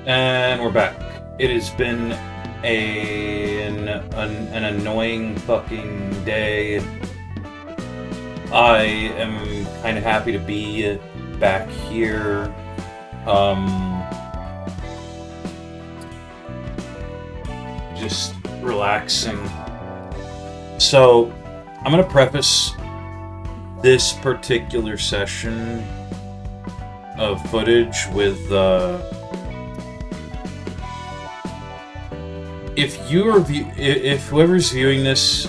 And we're back. It has been an annoying fucking day. I am kind of happy to be back here. Just relaxing. So, I'm going to preface this particular session of footage with if whoever's viewing this,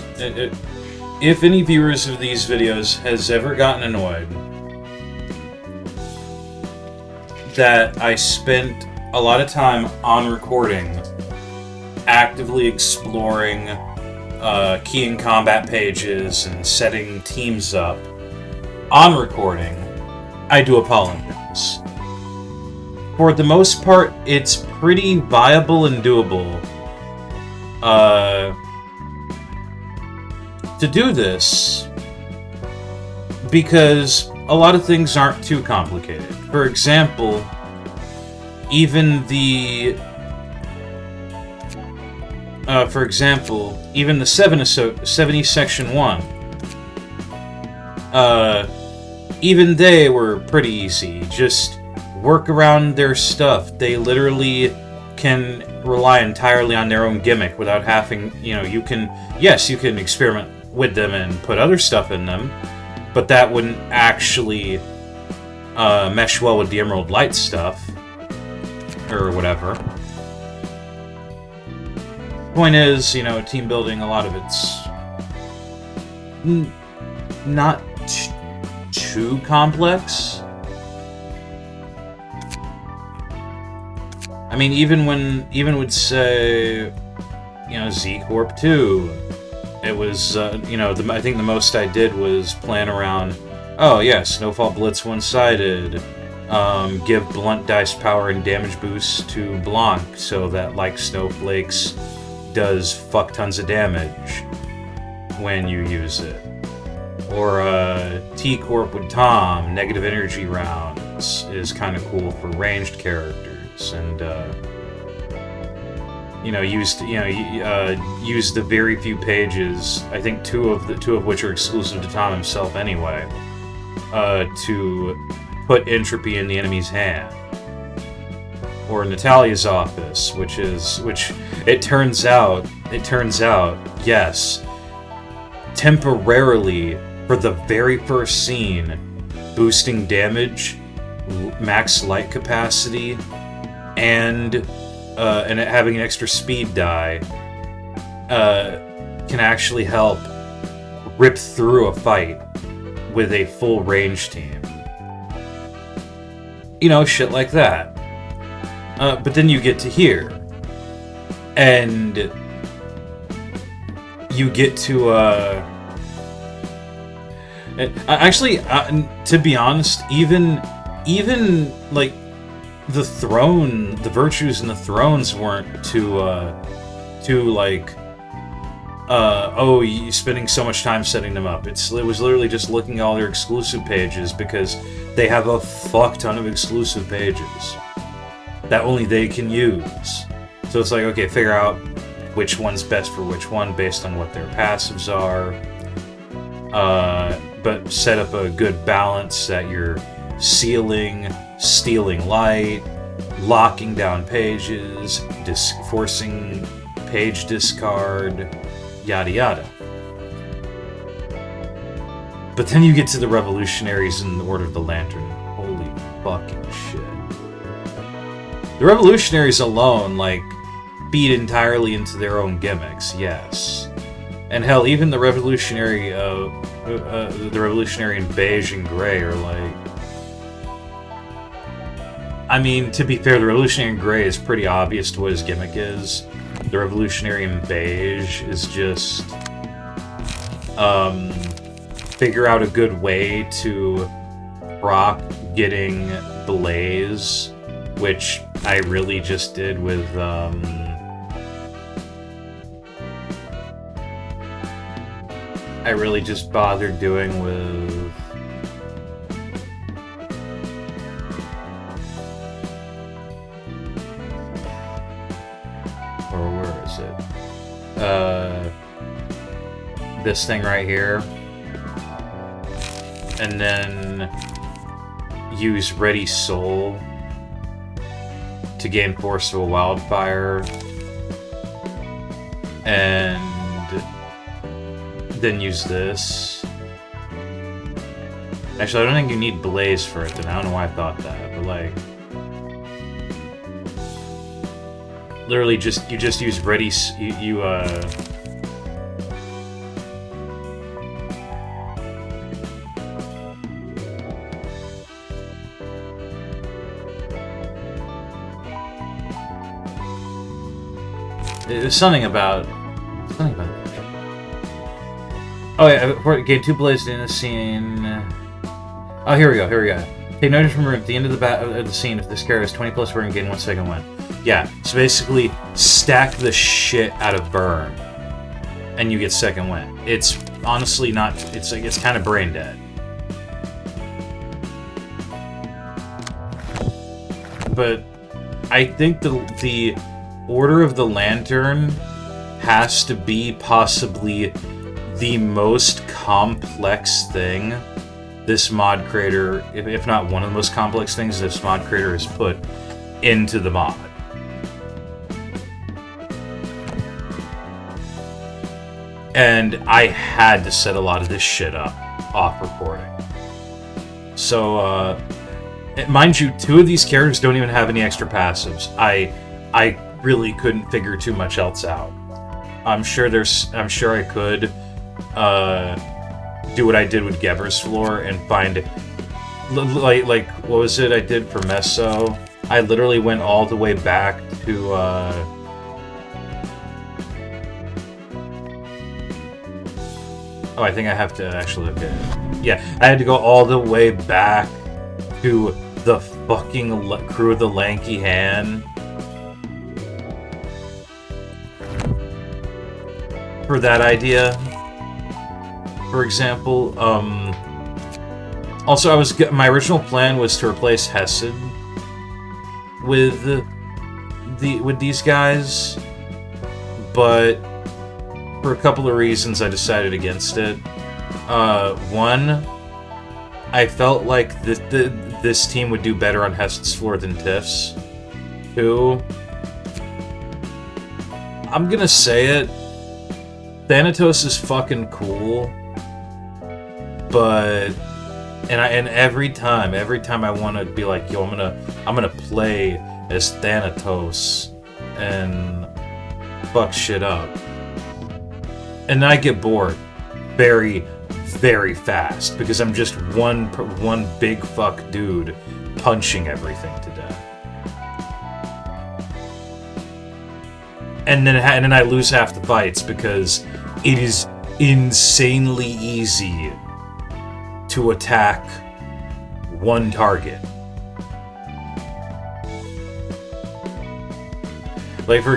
if any viewers of these videos has ever gotten annoyed that I spent a lot of time on recording actively exploring keying combat pages and setting teams up on recording, I do apologize. For the most part, it's pretty viable and doable to do this because a lot of things aren't too complicated. For example, even the 70 Section 1, even they were pretty easy. Just work around their stuff. They literally can rely entirely on their own gimmick without having, you can experiment with them and put other stuff in them, but that wouldn't actually mesh well with the Emerald Light stuff, or whatever. Point is, team building, a lot of it's not too complex. I mean, even would say, Z Corp 2, it was, I think the most I did was plan around, Snowfall Blitz one-sided, give blunt dice power and damage boost to Blanc so that, like Snowflakes, does fuck tons of damage when you use it. Or T Corp with Tom, negative energy rounds is kind of cool for ranged characters, and used the very few pages, I think two of which are exclusive to Tom himself anyway, to put entropy in the enemy's hand. Or Natalia's office, which it turns out, yes, temporarily, for the very first scene, boosting damage, max light capacity, and it having an extra speed die, can actually help rip through a fight with a full range team. Shit like that. But then you get to here, and you get to, actually, to be honest, even like, the virtues in the thrones weren't too like, you spending so much time setting them up. It was literally just looking at all their exclusive pages, because they have a fuck ton of exclusive pages that only they can use. So it's like, okay, figure out which one's best for which one based on what their passives are. But set up a good balance that you're sealing, stealing light, locking down pages, forcing page discard, yada yada. But then you get to the revolutionaries in the Order of the Lantern. Holy fucking shit. The revolutionaries alone, feed entirely into their own gimmicks, yes. And hell, even the revolutionary in beige and gray are I mean, to be fair, the revolutionary in gray is pretty obvious to what his gimmick is. The revolutionary in beige is just figure out a good way to proc getting Blaze, which I really just did with I really just bothered doing with this thing right here, and then use Ready Soul to gain Force of a Wildfire, and then use this. Actually, I don't think you need Blaze for it, then. I don't know why I thought that, but like... Literally, you just use Ready... There's something about... Oh yeah, gain 2 Blaze in the scene... Oh, here we go. Take notice from at the end of the scene, if this character has 20 plus burn, gain 1 second win. Yeah, so basically, stack the shit out of burn, and you get second win. It's honestly not... It's like, it's kind of brain dead. But I think the Order of the Lantern has to be possibly the most complex thing this mod creator, if not one of the most complex things this mod creator has put into the mod. And I had to set a lot of this shit up off recording. So, mind you, 2 of these characters don't even have any extra passives. I really couldn't figure too much else out. I'm sure I could do what I did with Geber's Floor and find like what was it I did for Meso? I literally went all the way back to oh, I think I have to actually look at it. Yeah, I had to go all the way back to the fucking Crew of the Lanky Hand for that idea. For example, also my original plan was to replace Hesed with these guys, but for a couple of reasons I decided against it. One, I felt like this team would do better on Hesed's floor than Tiff's. 2, I'm gonna say it, Thanatos is fucking cool. But every time I want to be like, yo, I'm gonna play as Thanatos and fuck shit up, and then I get bored very, very fast because I'm just one big fuck dude punching everything to death, and then I lose half the fights because it is insanely easy to attack one target. Like for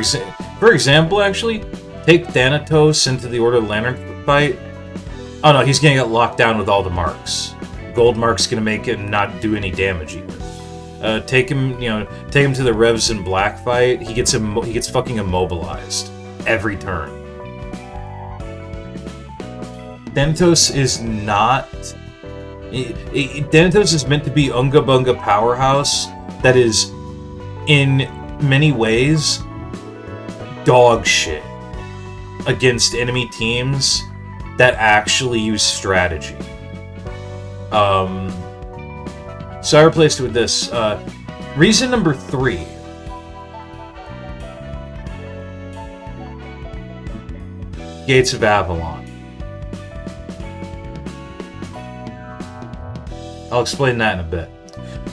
example, actually, take Thanatos into the Order of the Lantern fight. Oh no, he's gonna get locked down with all the marks. Gold mark's gonna make him not do any damage either. Take him to the Revs in Black fight. He gets fucking immobilized every turn. Thanatos is not. Thanatos is meant to be Unga Bunga powerhouse that is, in many ways, dog shit against enemy teams that actually use strategy. So I replaced it with this. Reason number 3. Gates of Avalon. I'll explain that in a bit.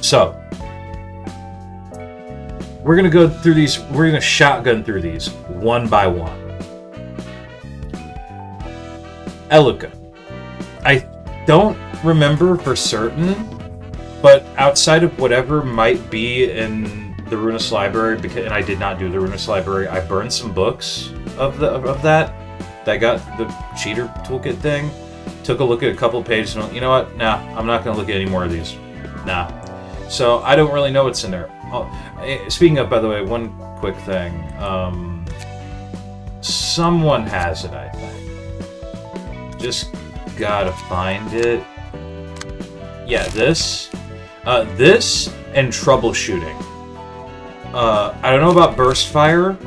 So, we're gonna go through these, we're gonna shotgun through these one by one. Eluka. I don't remember for certain, but outside of whatever might be in the Ruinous Library, and I did not do the Ruinous Library, I burned some books of that. I got the cheater toolkit thing. Took a look at a couple of pages and went, you know what? Nah, I'm not going to look at any more of these. Nah. So I don't really know what's in there. Speaking of, by the way, one quick thing. someone has it, I think. Just gotta find it. Yeah, this. This and troubleshooting. I don't know about burst fire.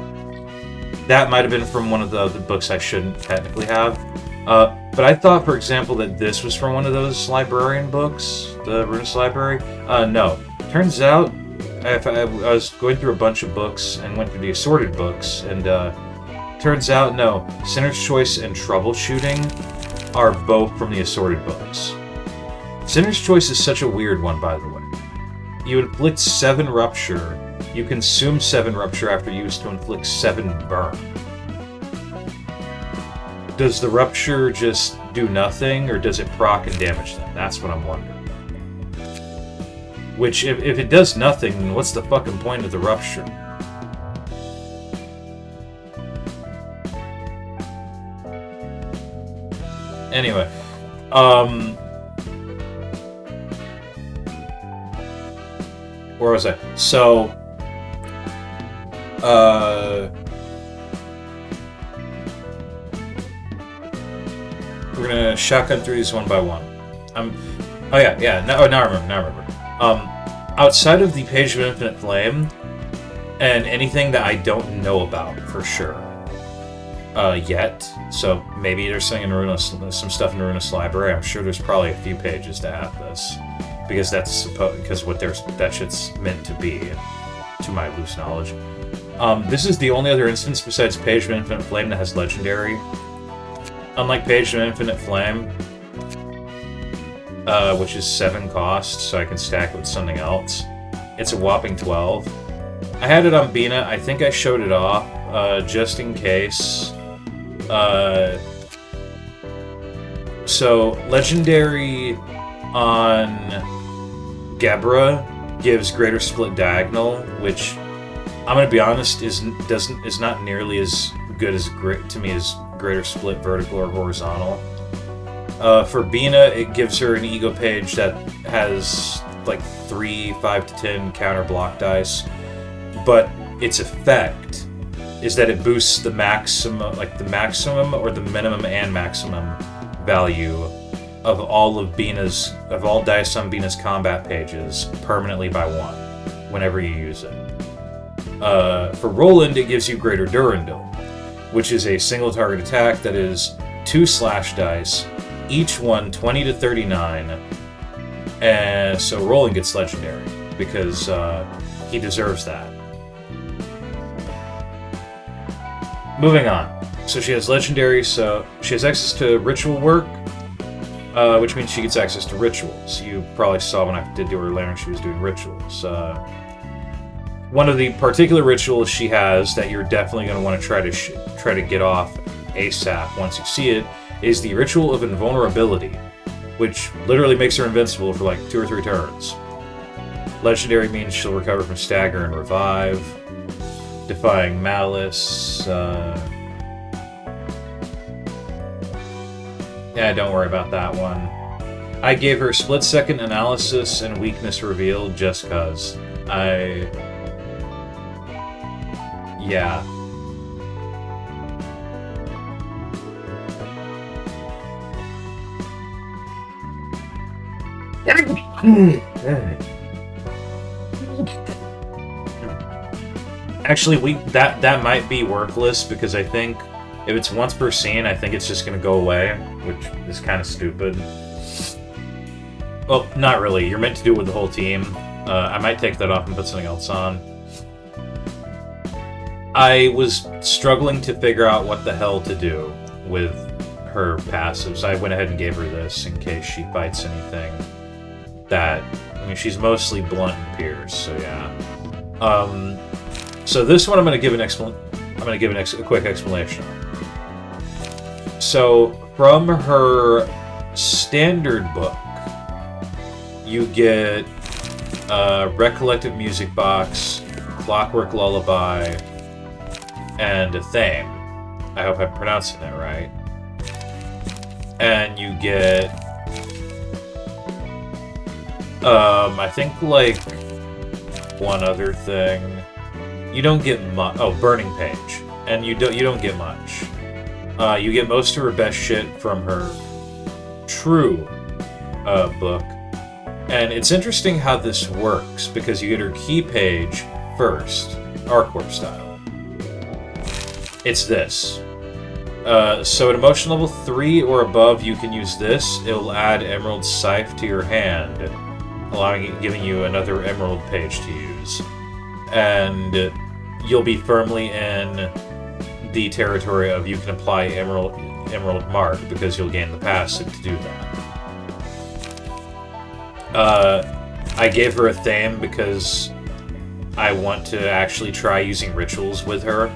That might have been from one of the books I shouldn't technically have. But I thought, for example, that this was from one of those librarian books, the Ruinous Library. No. Turns out, I was going through a bunch of books and went through the assorted books, and turns out, no. Sinner's Choice and Troubleshooting are both from the assorted books. Sinner's Choice is such a weird one, by the way. You inflict 7 rupture. You consume 7 rupture after use to inflict 7 burn. Does the rupture just do nothing, or does it proc and damage them? That's what I'm wondering. Which, if it does nothing, then what's the fucking point of the rupture? Anyway, where was I? So, we're gonna shotgun through these one by one. Oh yeah. Now I remember. Outside of the Page of Infinite Flame, and anything that I don't know about for sure, yet. So maybe there's something in some stuff in Ruinous Library. I'm sure there's probably a few pages to have this, because because what that shit's meant to be, to my loose knowledge. This is the only other instance besides Page of Infinite Flame that has Legendary. Unlike Page of Infinite Flame, which is 7 cost, so I can stack it with something else, it's a whopping 12. I had it on Bina. I think I showed it off, just in case. So, Legendary on Gebra gives Greater Split Diagonal, which, I'm gonna be honest, is not nearly as good as Greater Split Vertical or Horizontal. For Bina, it gives her an ego page that has like 3 5 to 10 counter block dice, but its effect is that it boosts the maximum or the minimum and maximum value of all dice on Bina's combat pages permanently by 1 whenever you use it. For Roland, it gives you Greater Durandal, which is a single target attack that is 2 slash dice, each one 20 to 39, and so Roland gets Legendary because he deserves that. Moving on. So she has Legendary, so she has access to ritual work, which means she gets access to rituals. You probably saw when I did do her later, she was doing rituals. One of the particular rituals she has that you're definitely going to want to try to get off ASAP once you see it is the Ritual of Invulnerability, which literally makes her invincible for like 2 or 3 turns. Legendary means she'll recover from stagger and revive. Defying Malice. Yeah, don't worry about that one. I gave her split-second analysis and weakness revealed just cause. Yeah. Actually, that might be worthless, because I think if it's once per scene, I think it's just going to go away, which is kind of stupid. Well, not really. You're meant to do it with the whole team. I might take that off and put something else on. I was struggling to figure out what the hell to do with her passives. I went ahead and gave her this in case she fights anything that... I mean, she's mostly blunt and pierce, so yeah. So this one I'm going to give a quick explanation. So from her standard book, you get Recollective Music Box, Clockwork Lullaby, and a Thame. I hope I'm pronouncing that right. And you get I think like one other thing. You don't get much. Oh, Burning Page, and you don't get much. You get most of her best shit from her True book. And it's interesting how this works, because you get her key page first, Arcorp style. It's this. So at emotion level 3 or above, you can use this. It'll add Emerald Scythe to your hand, giving you another Emerald page to use. And you'll be firmly in the territory of you can apply Emerald Mark, because you'll gain the passive to do that. I gave her a Thame because I want to actually try using rituals with her.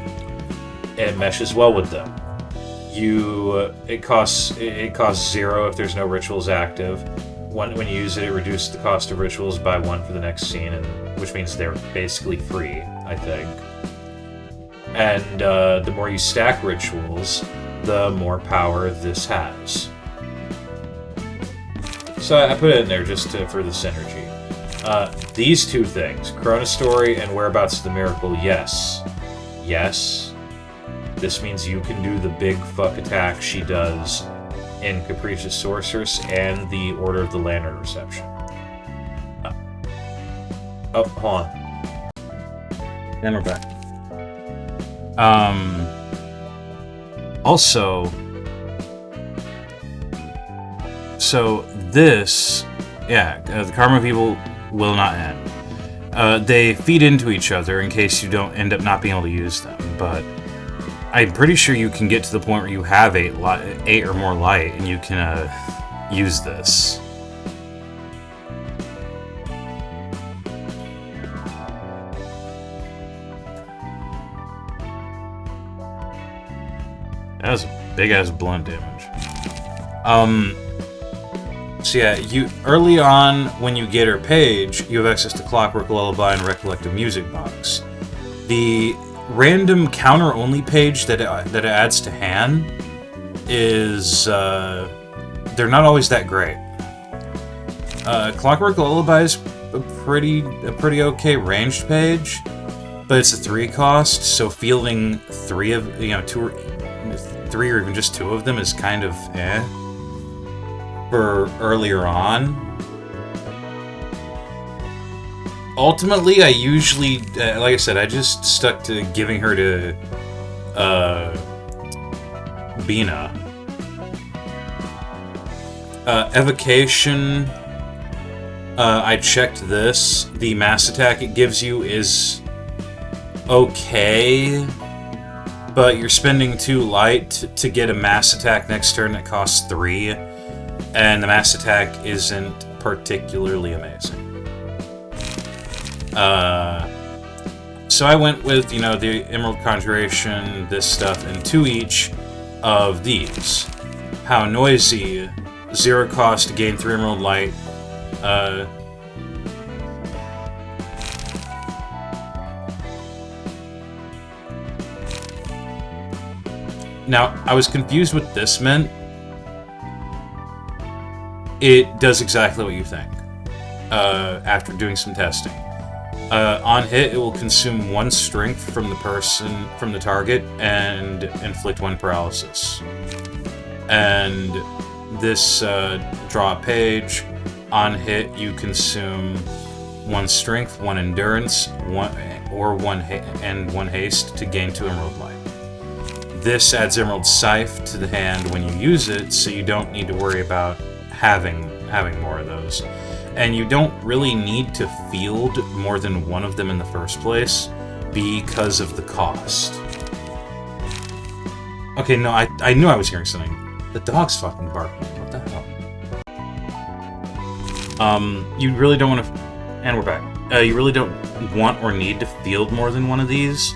It meshes well with them. It costs 0 if there's no rituals active. When you use it, it reduces the cost of rituals by 1 for the next scene, which means they're basically free, I think. And the more you stack rituals, the more power this has. So I put it in there just for the synergy. These two things, Chrono Story and Whereabouts of the Miracle, yes. Yes. This means you can do the big fuck attack she does in Capricious Sorceress and the Order of the Lantern Reception. Oh, hold on. Then we're back. Also, so this, the Karma of Evil will not end. They feed into each other in case you don't end up not being able to use them, but I'm pretty sure you can get to the point where you have 8 or more light, and you can use this. That was a big-ass blunt damage. So yeah, early on, when you get her page, you have access to Clockwork Lullaby and Recollective Music Box. The random counter-only page that it adds to hand is, they're not always that great. Clockwork Lullaby is a pretty okay ranged page, but it's a 3 cost, so fielding 3 of, 2 3 or even just 2 of them is kind of for earlier on. Ultimately, I usually, like I said, I just stuck to giving her to Bina. Evocation, I checked this. The mass attack it gives you is okay, but you're spending 2 light to get a mass attack next turn that costs 3, and the mass attack isn't particularly amazing. So I went with, the Emerald Conjuration, this stuff, and 2 each of these. How Noisy, 0 cost to gain 3 Emerald Light. Now, I was confused what this meant. It does exactly what you think, after doing some testing. On hit, it will consume 1 strength from the target, and inflict 1 paralysis. And this, draw a page. On hit, you consume 1 strength, 1 endurance, 1 haste to gain 2 emerald light. This adds Emerald Scythe to the hand when you use it, so you don't need to worry about having more of those. And you don't really need to field more than 1 of them in the first place because of the cost. Okay, no, I knew I was hearing something. The dog's fucking barking. What the hell? You really don't want to... And we're back. You really don't want or need to field more than 1 of these,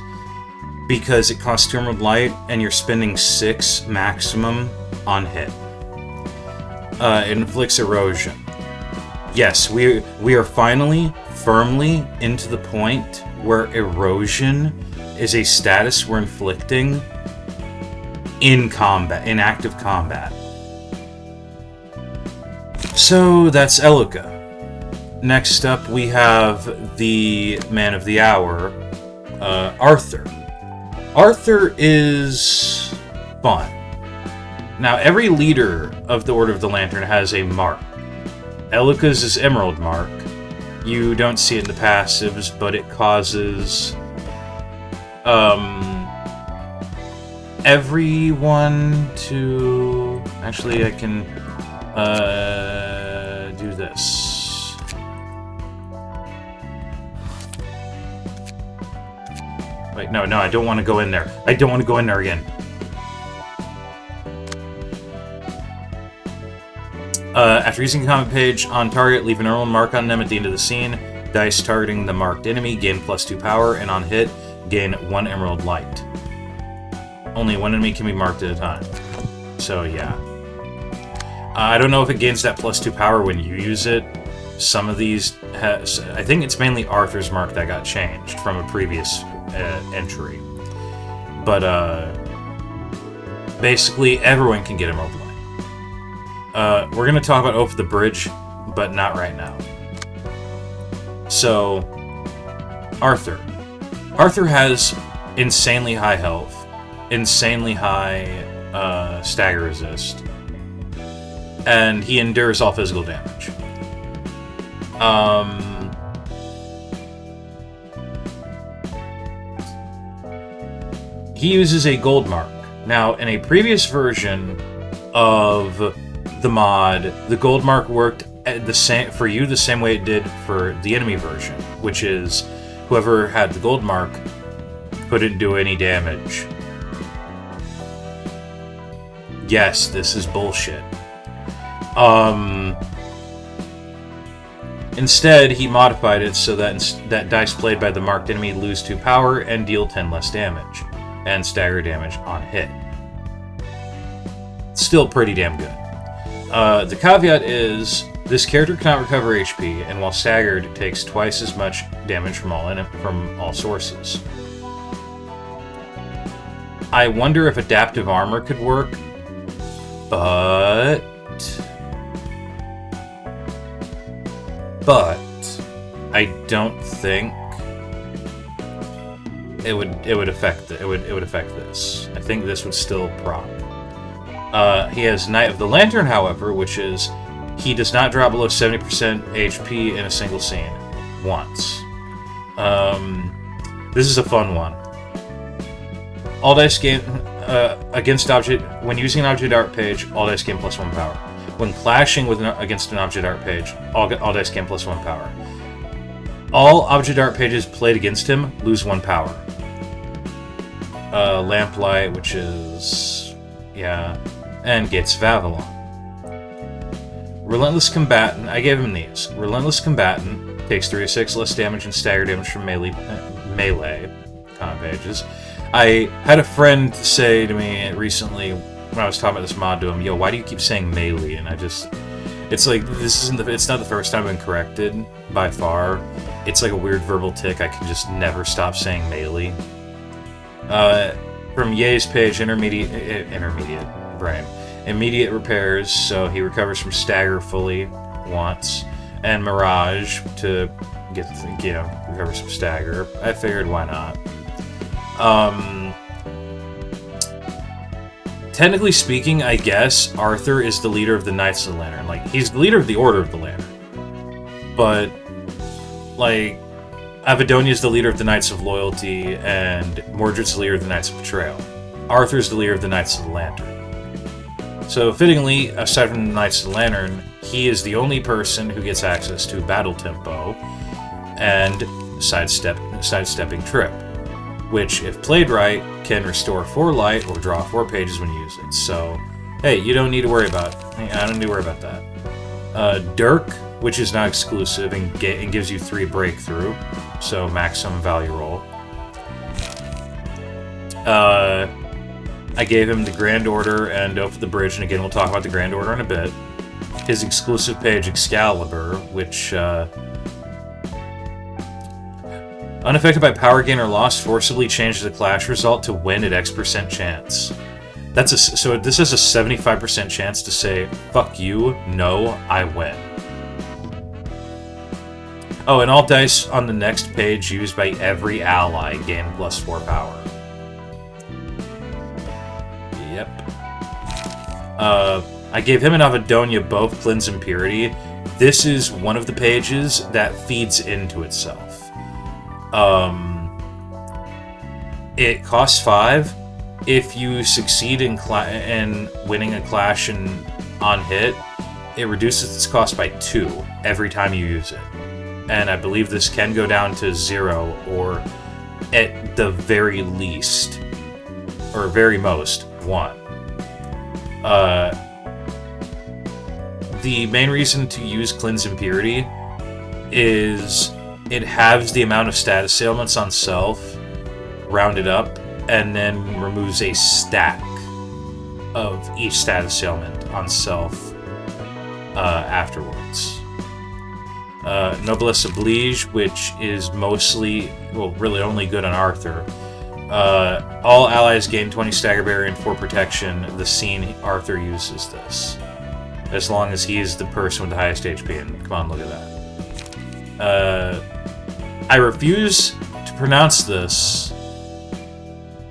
because it costs 2 emerald light, and you're spending 6 maximum on hit. It inflicts erosion. Yes, we are finally, firmly into the point where erosion is a status we're inflicting in combat, in active combat. So that's Eluka. Next up, we have the Man of the Hour, Arthur. Arthur is fun. Now, every leader of the Order of the Lantern has a mark. Eluka's is Emerald Mark. You don't see it in the passives, but it causes everyone to... Actually, I can do this. Wait, no, I don't want to go in there. I don't want to go in there again. After using the comment page on target, leave an emerald mark on them at the end of the scene. Dice targeting the marked enemy gain +2 power, and on hit, gain 1 emerald light. Only one enemy can be marked at a time. So, yeah. I don't know if it gains that +2 power when you use it. Some of these has... I think it's mainly Arthur's mark that got changed from a previous entry. But, basically, everyone can get emerald light. We're going to talk about Oath of the Bridge, but not right now. So, Arthur. Arthur has insanely high health, insanely high stagger resist, and he endures all physical damage. He uses a gold mark. Now, in a previous version of the mod, the gold mark worked the same for you the same way it did for the enemy version, which is whoever had the gold mark couldn't do any damage. Yes, this is bullshit. Instead, he modified it so that dice played by the marked enemy lose 2 power and deal 10 less damage, and stagger damage on hit. Still pretty damn good. The caveat is, this character cannot recover HP, and while staggered, it takes twice as much damage from all sources. I wonder if adaptive armor could work, but I don't think it would affect this. I think this would still proc. He has Knight of the Lantern, however, which is he does not drop below 70% HP in a single scene once. This is a fun one. All dice gain against object when using an object art page. All dice gain +1 power. When clashing with against an object art page, all dice gain +1 power. All object art pages played against him lose 1 power. Lamplight, which is and Gates of Avalon. Relentless Combatant, I gave him these. Relentless Combatant takes 3 to 6 less damage and stagger damage from melee comment pages. I had a friend say to me recently when I was talking about this mod to him, "Yo, why do you keep saying melee?" And it's like, it's not the first time I've been corrected by far. It's like a weird verbal tick. I can just never stop saying melee. From Ye's page, immediate repairs, so he recovers from stagger fully once, and Mirage to recovers from stagger. I figured, why not? Technically speaking, I guess Arthur is the leader of the Knights of the Lantern. Like, he's the leader of the Order of the Lantern, but like, Avidonia is the leader of the Knights of Loyalty, and Mordred's the leader of the Knights of Betrayal. Arthur's the leader of the Knights of the Lantern. So, fittingly, aside from the Knights of the Lantern, he is the only person who gets access to Battle Tempo and Sidestepping Trip, which, if played right, can restore 4 light or draw 4 pages when you use it. So, hey, you don't need to worry about it. I don't need to worry about that. Dirk, which is not exclusive and gives you 3 breakthrough, so maximum value roll. I gave him the Grand Order and Oath of the Bridge, and again, we'll talk about the Grand Order in a bit. His exclusive page, Excalibur, which, unaffected by power gain or loss, forcibly changes the clash result to win at X% chance. So this has a 75% chance to say, fuck you, no, I win. Oh, and all dice on the next page used by every ally gain +4 power. Yep. I gave him and Avadonia both Cleanse Impurity. This is one of the pages that feeds into itself. It costs 5. If you succeed in winning a clash on hit, it reduces its cost by 2 every time you use it. And I believe this can go down to 0, or at the very least, or very most, 1. The main reason to use Cleanse Impurity is it halves the amount of status ailments on self, rounded up, and then removes a stack of each status ailment on self afterwards. Noblesse Oblige, which is mostly, well, really only good on Arthur. All allies gain 20 stagger barrier and 4 protection the scene Arthur uses this. As long as he is the person with the highest HP, and come on, look at that. I refuse to pronounce this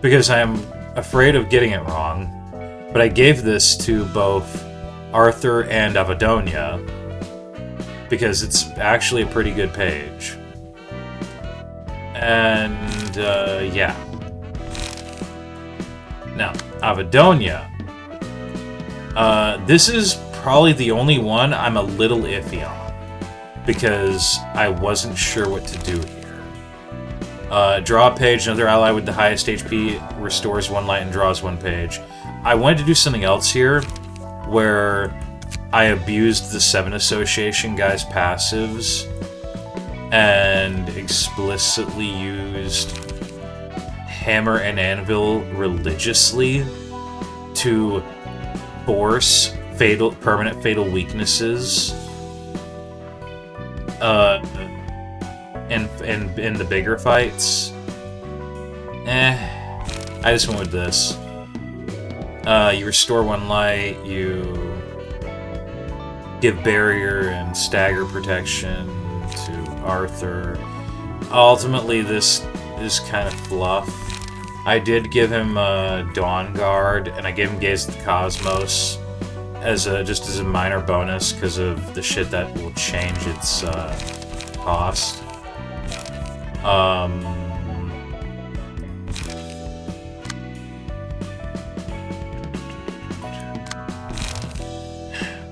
because I am afraid of getting it wrong, but I gave this to both Arthur and Avadonia because it's actually a pretty good page. And, yeah. Now, Avadonia. This is probably the only one I'm a little iffy on, because I wasn't sure what to do here. Draw a page, another ally with the highest HP restores 1 light and draws 1 page. I wanted to do something else here, where I abused the 7 Association guy's passives, and explicitly used Hammer and Anvil religiously to force permanent fatal weaknesses in the bigger fights. I just went with this. You restore 1 light, you give barrier and stagger protection to Arthur. Ultimately, this is kind of fluff. I did give him Dawn Guard, and I gave him Gaze of the Cosmos just as a minor bonus because of the shit that will change its cost.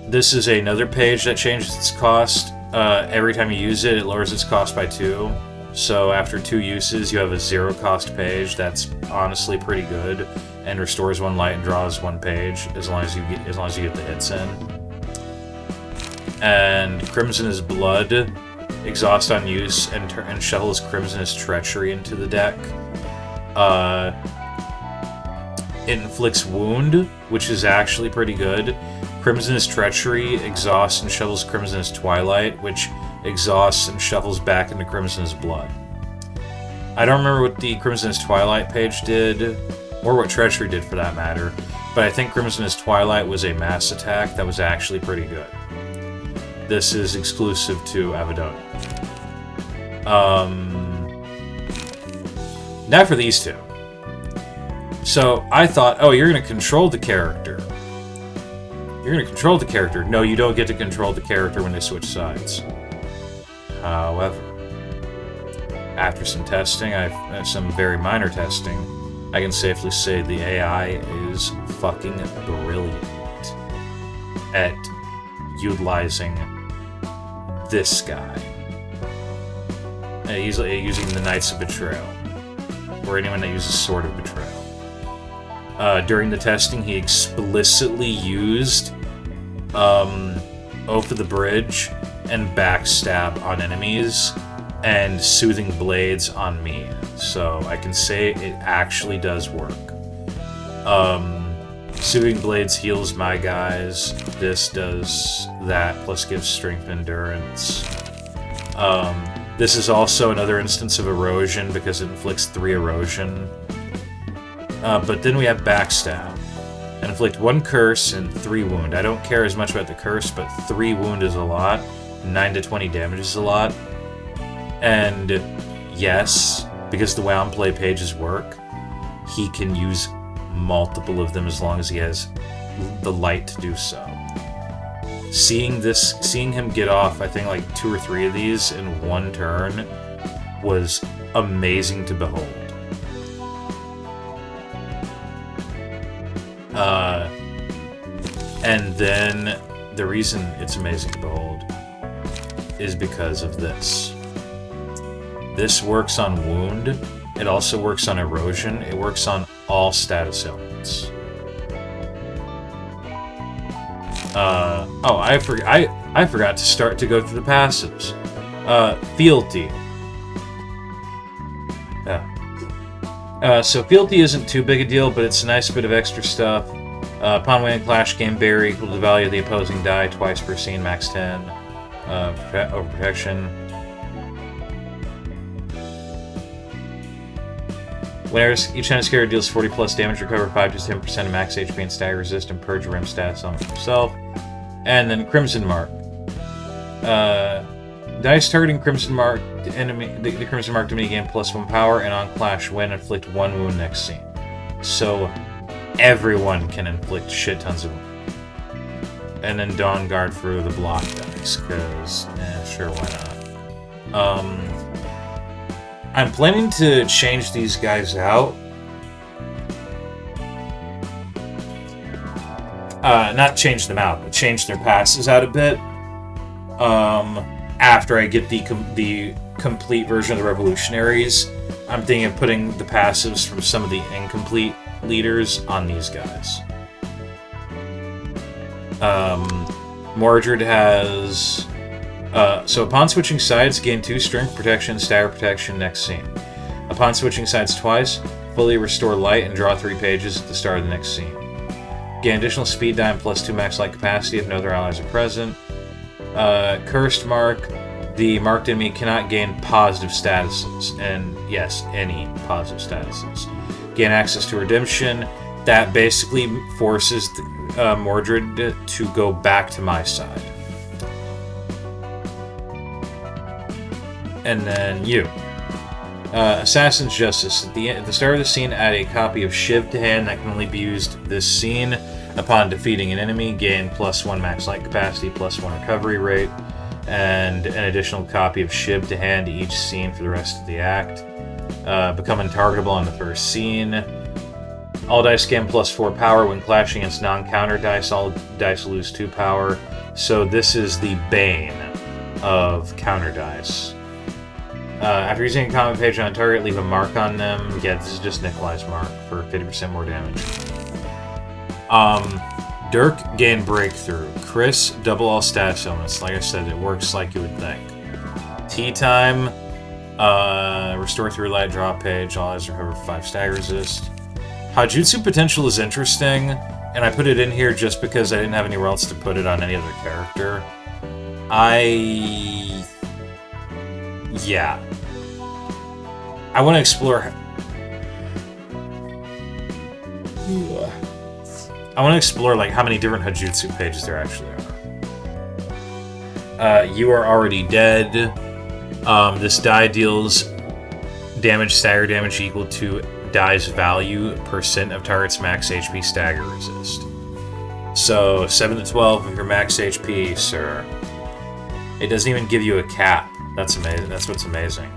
This is another page that changes its cost. Every time you use it, it lowers its cost by 2. So after 2 uses, you have a 0 cost page. That's honestly pretty good, and restores 1 light and draws 1 page as long as you get the hits in. And Crimson is Blood, exhaust on use, and shuffles Crimson is Treachery into the deck. It inflicts Wound, which is actually pretty good. Crimson is Treachery, exhausts and shovels Crimson is Twilight, which exhausts and shuffles back into Crimson is Blood. I don't remember what the Crimson is Twilight page did, or what Treachery did for that matter, but I think Crimson is Twilight was a mass attack that was actually pretty good. This is exclusive to Avadonia. Now for these two. So I thought, oh, you're going to control the character. You're going to control the character. No, you don't get to control the character when they switch sides. However, after some testing, some very minor testing, I can safely say the AI is fucking brilliant at utilizing this guy. Using the Knights of Betrayal, or anyone that uses Sword of Betrayal. During the testing, he explicitly used Oath of the Bridge and Backstab on enemies, and Soothing Blades on me. So I can say it actually does work. Soothing Blades heals my guys. This does that, plus gives strength and endurance. This is also another instance of erosion because it inflicts 3 erosion. But then we have Backstab. And inflict 1 curse and 3 wound. I don't care as much about the curse, but 3 wound is a lot. 9 to 20 damage is a lot. And yes, because the way on-play pages work, he can use multiple of them as long as he has the light to do so. Seeing him get off, I think like 2 or 3 of these in one turn was amazing to behold. And then the reason it's amazing to behold is because of this. This works on wound. It also works on erosion. It works on all status elements. I forgot to go through the passives. Fealty. Yeah. So Fealty isn't too big a deal, but it's a nice bit of extra stuff. Upon winning Clash game, barrier equal to the value of the opposing die twice per scene, max 10. Overprotection. Whenever each time a scared deals 40 plus damage, recover 5 to 10% of max HP and stagger resist and purge rim stats on himself. And then Crimson Mark. Dice targeting Crimson Mark enemy, the Crimson Mark enemy gain +1 power, and on Clash win, inflict 1 wound next scene. So everyone can inflict shit tons of wound. And then Dawn Guard for the block dice, because sure, why not? I'm planning to change these guys out. Not change them out, but change their passes out a bit. After I get the complete version of the Revolutionaries, I'm thinking of putting the passives from some of the incomplete leaders on these guys. Mordred has... so upon switching sides, gain 2 strength protection, stagger protection next scene. Upon switching sides twice, fully restore light and draw 3 pages at the start of the next scene. Gain additional speed die and +2 max light capacity if no other allies are present. Cursed Mark. The marked enemy cannot gain positive statuses, and yes, any positive statuses. Gain access to redemption. That basically forces Mordred to go back to my side. And then you. Assassin's Justice. At the start of the scene, add a copy of Shiv to hand that can only be used this scene. Upon defeating an enemy, gain +1 max light capacity, +1 recovery rate, and an additional copy of Shiv to hand each scene for the rest of the act. Become untargetable on the first scene. All dice gain +4 power when clashing against non-counter dice. All dice lose 2 power. So this is the bane of counter dice. After using a comment page on a target, leave a mark on them. Yeah, this is just Nikolai's mark for 50% more damage. Dirk, gain breakthrough. Chris, double all status elements. Like I said, it works like you would think. Tea time, restore 3 light, draw a page. All eyes recover 5 stagger resist. Hajutsu potential is interesting, and I put it in here just because I didn't have anywhere else to put it on any other character. Yeah. I want to explore... I want to explore like how many different Hajutsu pages there actually are. You are already dead. This die deals damage, stagger damage equal to die's value % of target's max HP stagger resist. So 7 to 12 of your max HP, sir. It doesn't even give you a cap. That's amazing. That's what's amazing.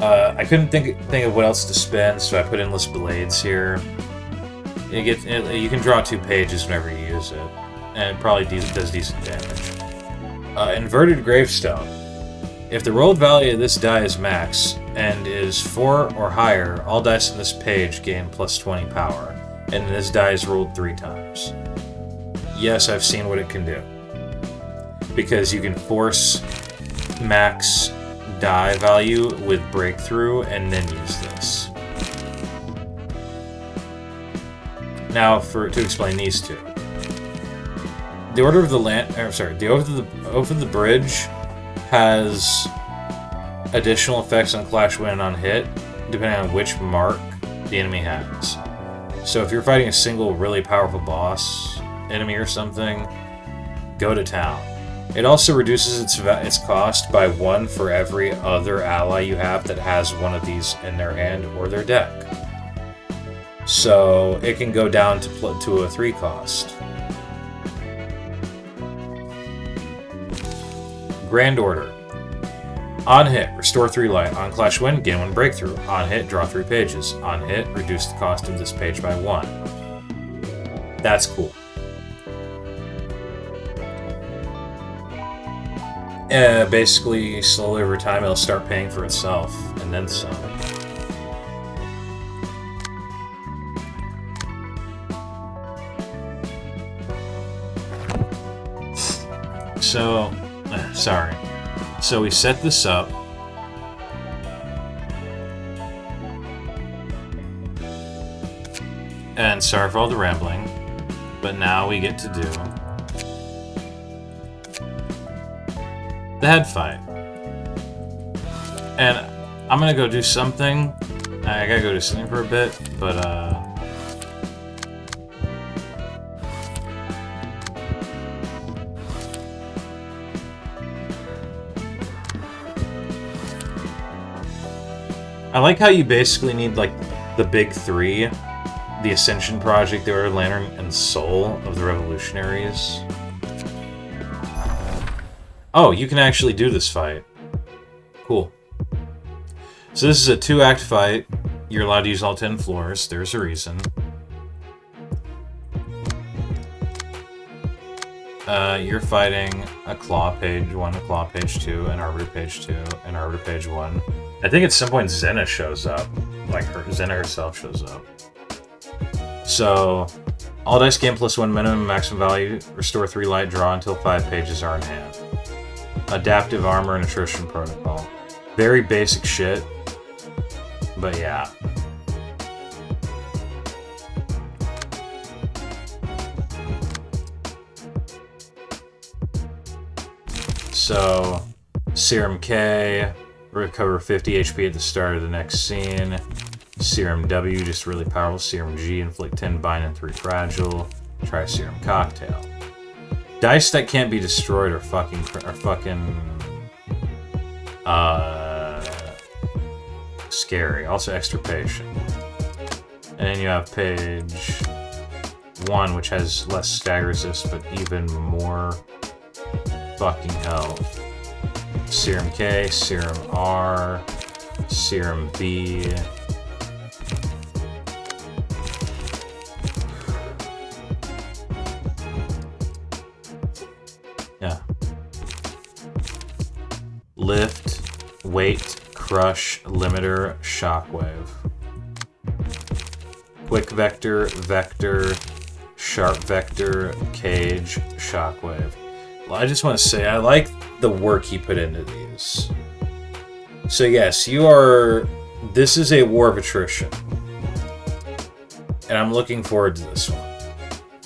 I couldn't think of what else to spend, so I put endless blades here. You can draw 2 pages whenever you use it, and it probably does decent damage. Inverted Gravestone. If the rolled value of this die is max and is 4 or higher, all dice on this page gain +20 power, and this die is rolled 3 times. Yes, I've seen what it can do. Because you can force max die value with breakthrough and then use this. Now, to explain these two, the Order of the Oath of the Bridge has additional effects on Clash Win and on hit, depending on which mark the enemy has. So if you're fighting a single really powerful boss enemy or something, go to town. It also reduces its cost by 1 for every other ally you have that has one of these in their hand or their deck. So it can go down to a 3 cost. Grand Order. On hit, restore 3 light. On Clash Win, gain 1 breakthrough. On hit, draw 3 pages. On hit, reduce the cost of this page by 1. That's cool. Basically, slowly over time, it'll start paying for itself, and then some. So, sorry. So we set this up. And sorry for all the rambling, but now we get to do the head fight. And I'm gonna go do something. I gotta go do something for a bit, but I like how you basically need, like, the big 3. The Ascension Project, the Order of Lantern, and Soul of the Revolutionaries. Oh, you can actually do this fight. Cool. So this is a 2-act fight. You're allowed to use all 10 floors. There's a reason. You're fighting a Claw page 1, a Claw page 2, an Arbiter page 2, an Arbiter page 1. I think at some point Xena shows up. Like, Xena herself shows up. So, all dice gain +1 minimum, maximum value, restore 3 light, draw until 5 pages are in hand. Adaptive armor and attrition protocol. Very basic shit, but yeah. So, Serum K, recover 50 HP at the start of the next scene. Serum W, just really powerful. Serum G, inflict 10 bind and 3 fragile. Try Serum Cocktail. Dice that can't be destroyed are fucking scary. Also extirpation. And then you have page 1, which has less stagger resist, but even more fucking health. Serum K, Serum R, Serum B. Yeah. Lift, weight, crush, limiter, shockwave. Quick vector, vector, sharp vector, cage, shockwave. Well, I just want to say, I like the work he put into these. So yes, this is a war of attrition. And I'm looking forward to this one.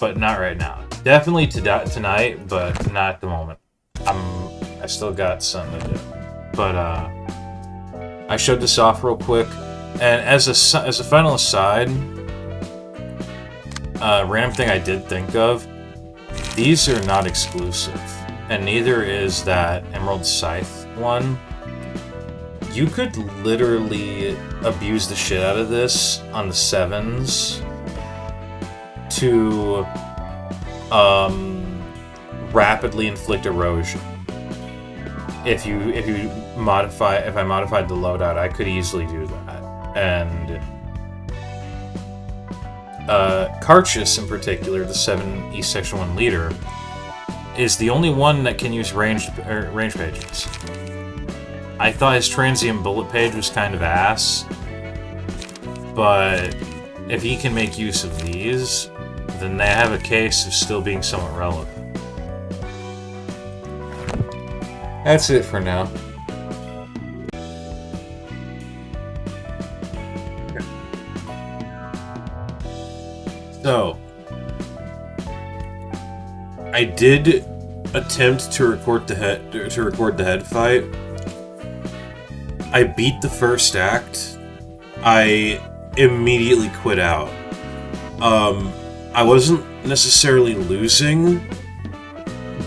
But not right now. Definitely tonight, but not at the moment. I still got something to do. But I showed this off real quick. And as a final aside, random thing I did think of, these are not exclusive, and neither is that Emerald Scythe one. You could literally abuse the shit out of this on the 7s to rapidly inflict erosion. If I modified the loadout, I could easily do that. And Karchus in particular, the 7 East Section 1 leader, is the only one that can use range pages. I thought his transient bullet page was kind of ass, but if he can make use of these, then they have a case of still being somewhat relevant. That's it for now. So, I did attempt to record the head fight. I beat the first act. I immediately quit out. I wasn't necessarily losing,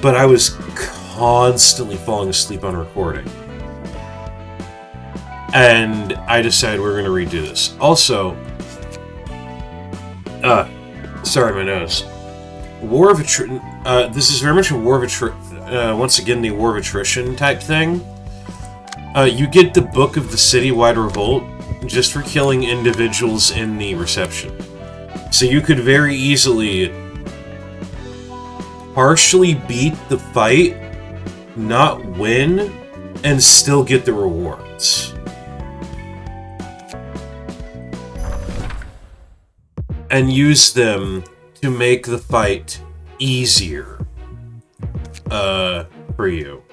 but I was constantly falling asleep on recording. And I decided we're going to redo this. Also, Sorry, my nose. War of Attrition. This is very much a War of Attrition. Once again, the War of Attrition type thing. You get the Book of the Citywide Revolt just for killing individuals in the reception. So you could very easily partially beat the fight, not win, and still get the rewards. And use them to make the fight easier for you.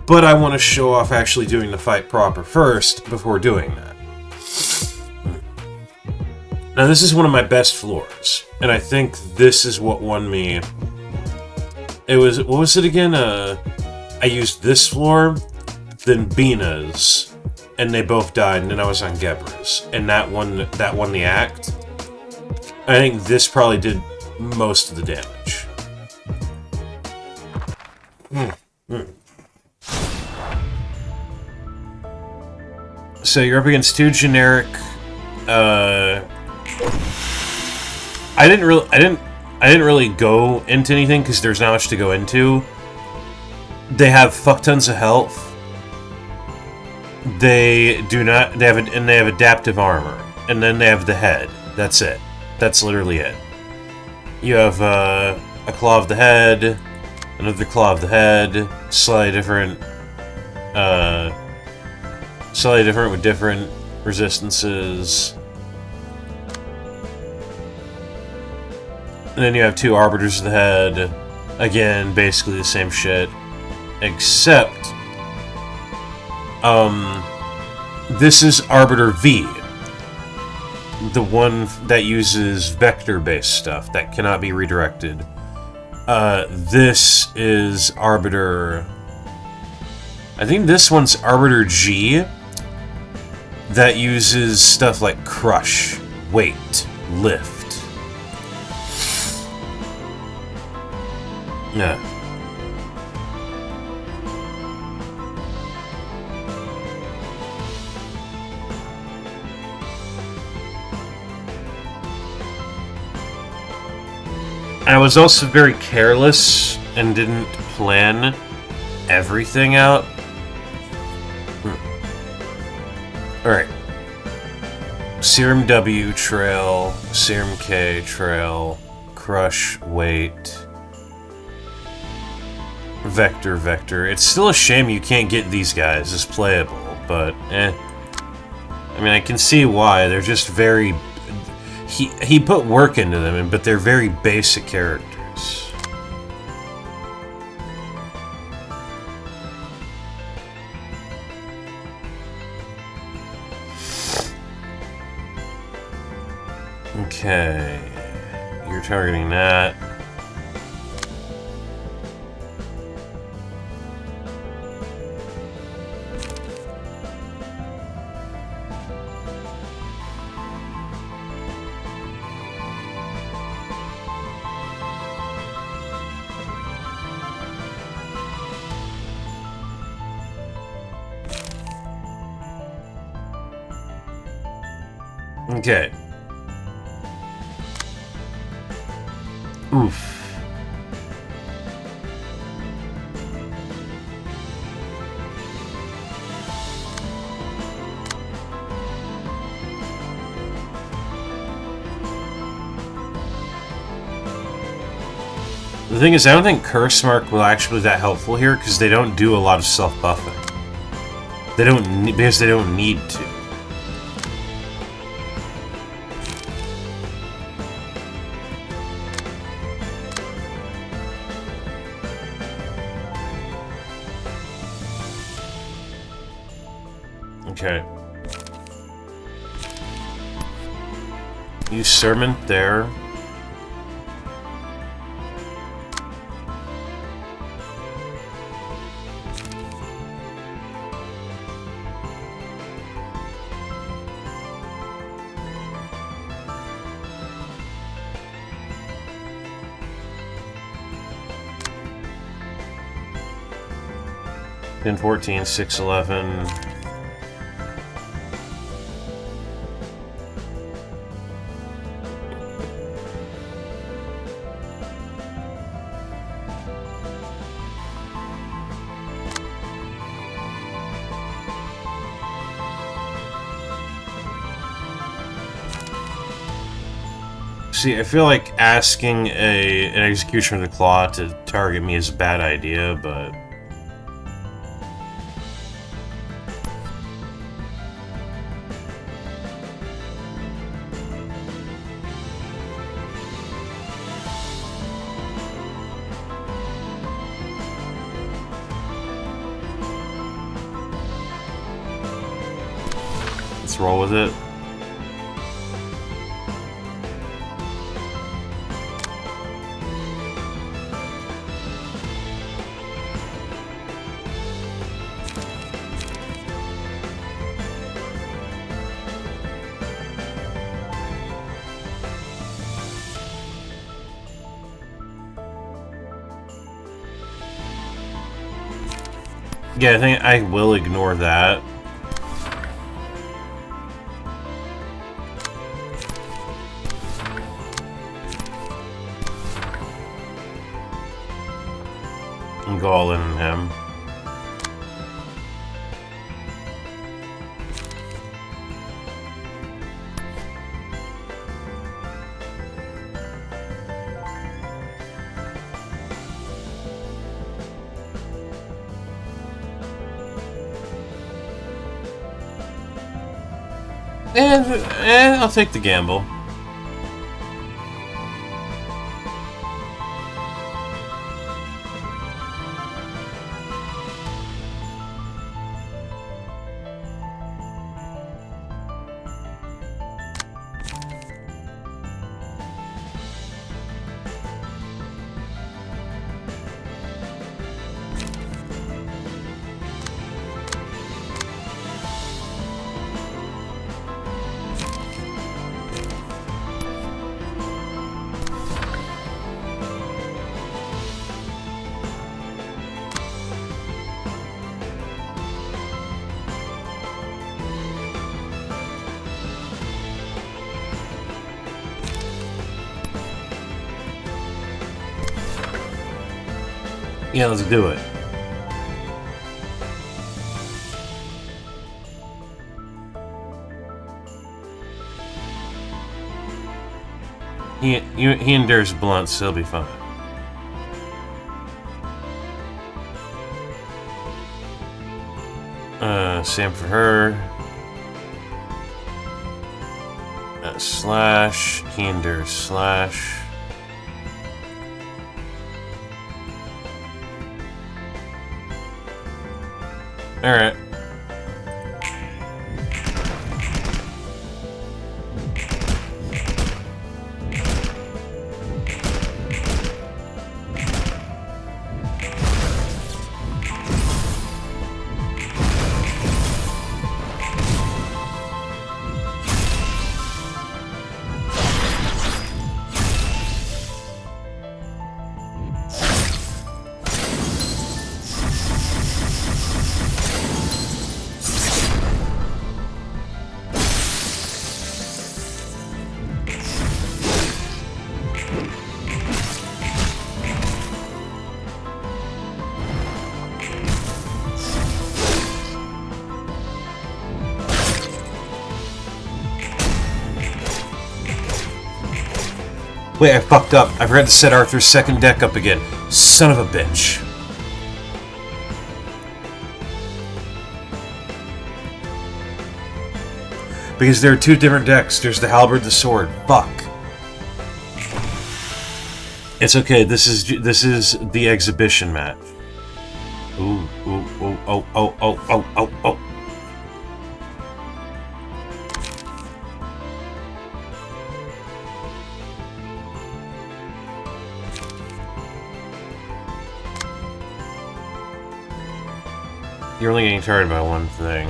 But I want to show off actually doing the fight proper first before doing that. Now this is one of my best floors, and I think this is what won me. It was, what was it again? I used this floor, then Bina's, and they both died, and then I was on Gebra's, and that won the act. I think this probably did most of the damage. So you're up against two generic. I didn't really go into anything because there's not much to go into. They have fuck tons of health. They have adaptive armor, and then they have the head. That's it. That's literally it. You have a claw of the head, another claw of the head, slightly different with different resistances. And then you have two Arbiters of the Head. Again, basically the same shit. Except, this is Arbiter V. The one that uses vector-based stuff that cannot be redirected. This is Arbiter... I think this one's Arbiter G. That uses stuff like Crush, Weight, Lift. Yeah. I was also very careless and didn't plan everything out. Alright. Serum W trail, Serum K trail, Crush, Weight... Vector. It's still a shame you can't get these guys as playable, but I mean, I can see why. They're just very... He put work into them, but they're very basic characters. Okay. You're targeting that. Okay. Oof. The thing is, I don't think Curse Mark will actually be that helpful here because they don't do a lot of self-buffing. Because they don't need to. Okay. Use Sermon there. Pin 14, 611. See, I feel like asking an Executioner of the Claw to target me is a bad idea, but... let's roll with it. Yeah, I think I will ignore that. And go all in on him. And I'll take the gamble. Yeah, let's do it. He endures blunt, so he'll be fine. Same for her. Slash. He endures slash. Alright. Wait, I fucked up. I forgot to set Arthur's second deck up again. Son of a bitch. Because there are two different decks. There's the halberd, the sword. Fuck. It's okay. This is the exhibition match. Ooh, ooh, ooh, oh, oh, oh, oh, oh, oh. You're only getting tired by one thing.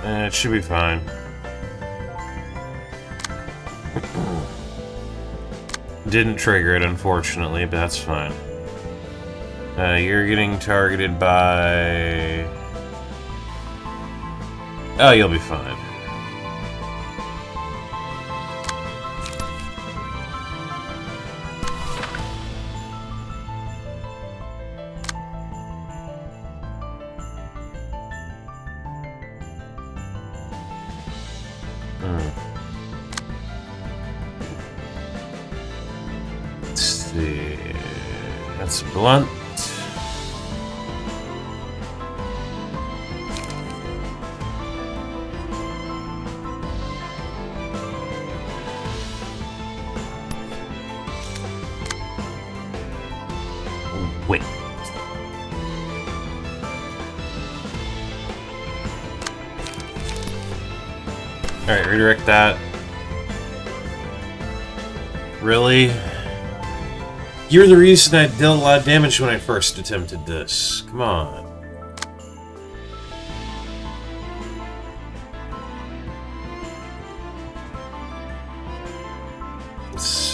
It should be fine. Didn't trigger it, unfortunately, but that's fine. You're getting targeted by... Oh, you'll be fine. That's blunt. Wait. Alright, redirect that. Really? You're the reason I dealt a lot of damage when I first attempted this. Come on. Let's...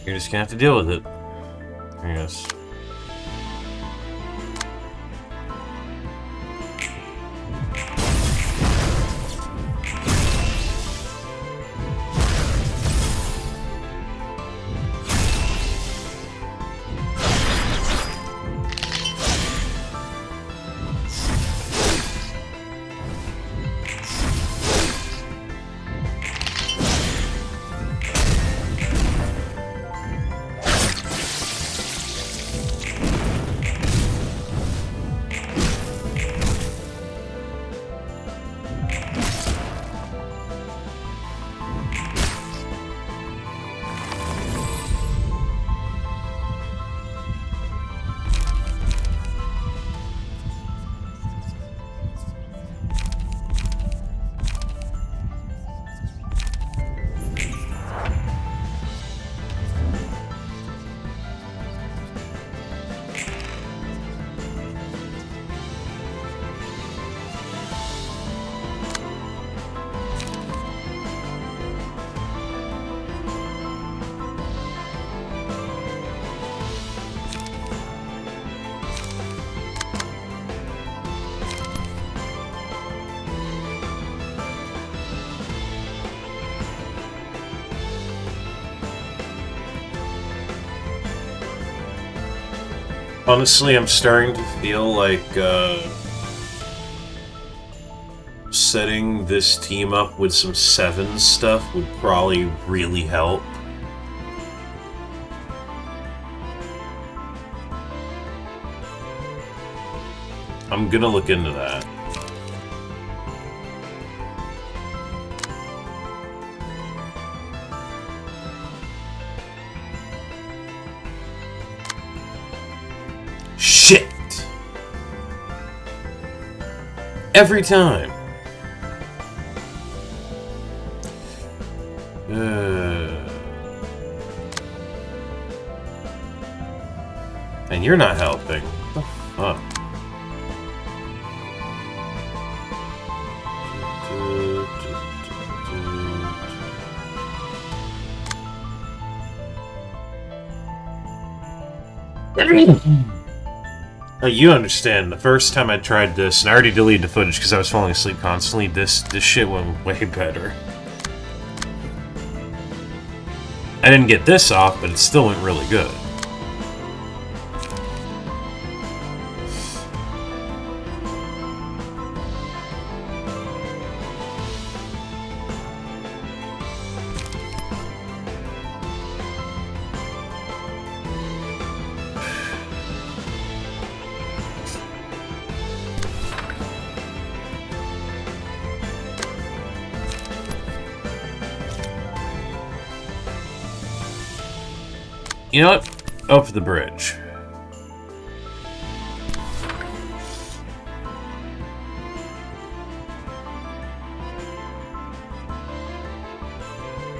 You're just gonna have to deal with it. I guess. Honestly, I'm starting to feel like setting this team up with some sevens stuff would probably really help. I'm gonna look into that. Shit! Every time. And you're not helping. What the fuck? Oh, you understand. The first time I tried this, and I already deleted the footage because I was falling asleep constantly, this shit went way better. I didn't get this off, but it still went really good. You know what? Over the bridge.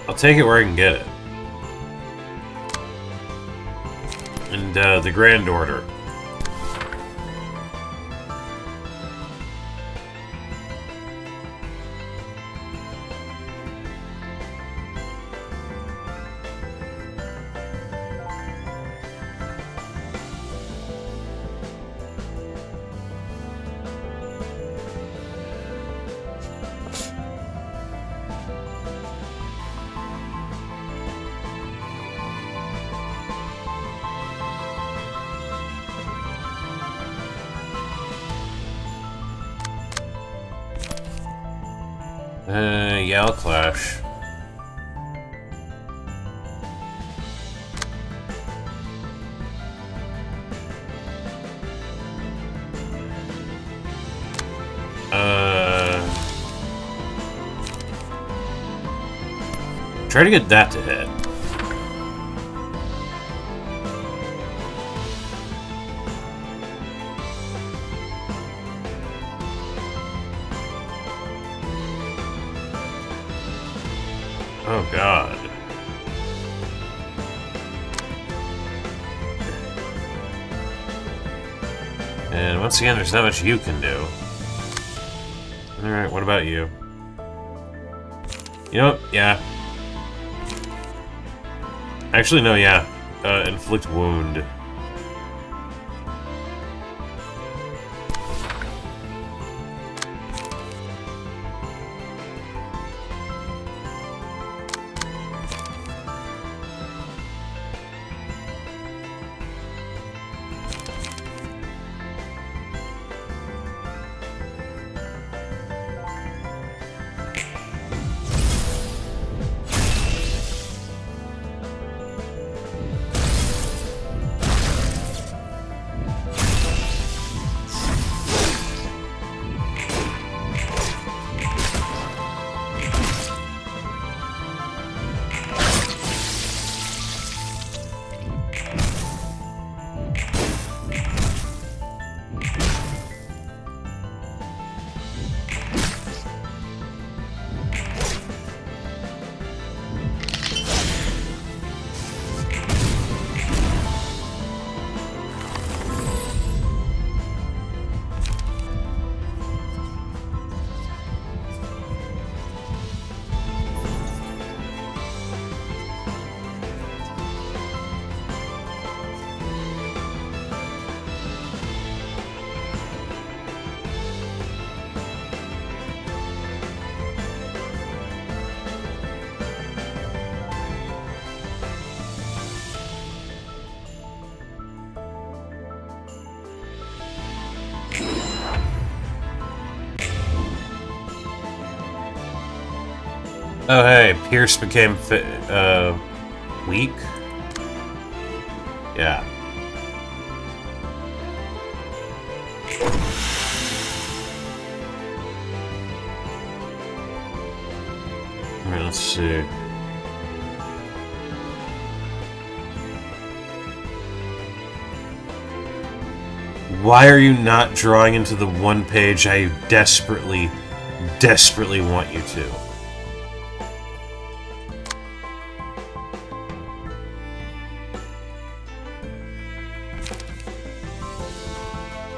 I'll take it where I can get it. And, the Grand Order. Yeah, I'll clash. Try to get that to hit. Oh, God. And once again, there's not much you can do. Alright, what about you? You know what? Yeah. Actually, no, yeah. Inflict wound. Oh, hey, Pierce became weak? Yeah. Alright, let's see. Why are you not drawing into the one page I desperately, desperately want you to?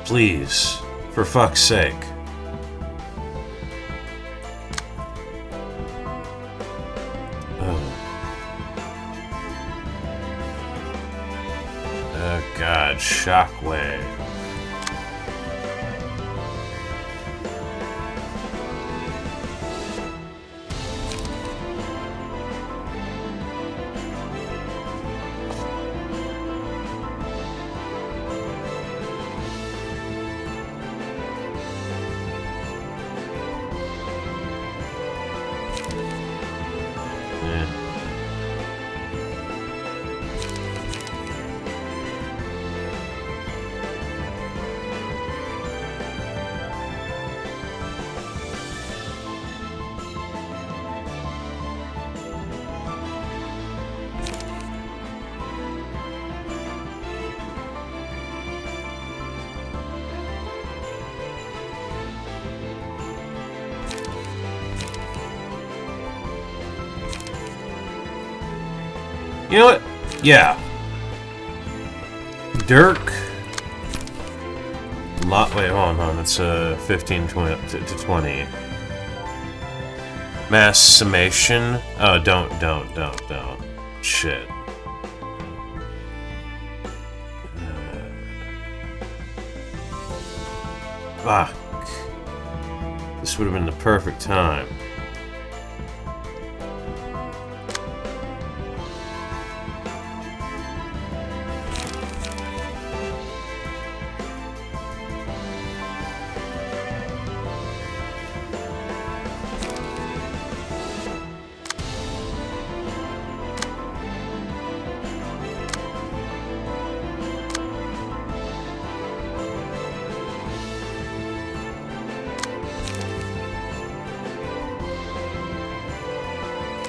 Please, for fuck's sake. Oh god, shockwave. You know what? Yeah. Dirk. Wait, hold on. It's 15 to 20. Mass summation. Oh, don't. Shit. Fuck. This would have been the perfect time.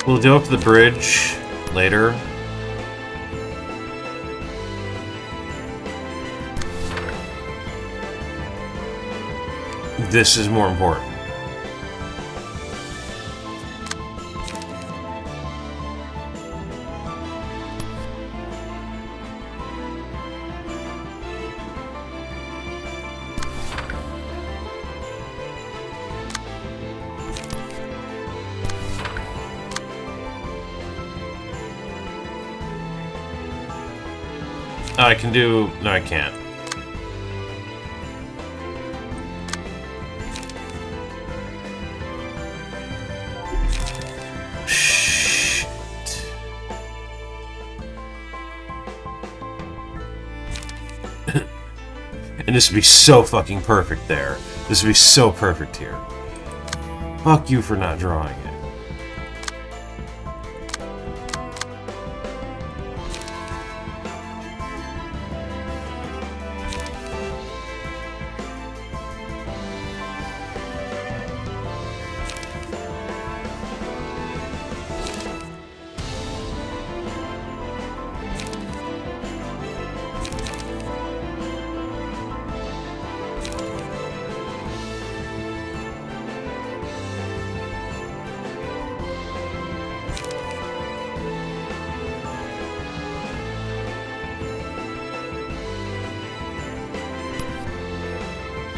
We'll go up to the bridge later. This is more important. I can do... No, I can't. Shit. And this would be so fucking perfect there. This would be so perfect here. Fuck you for not drawing it.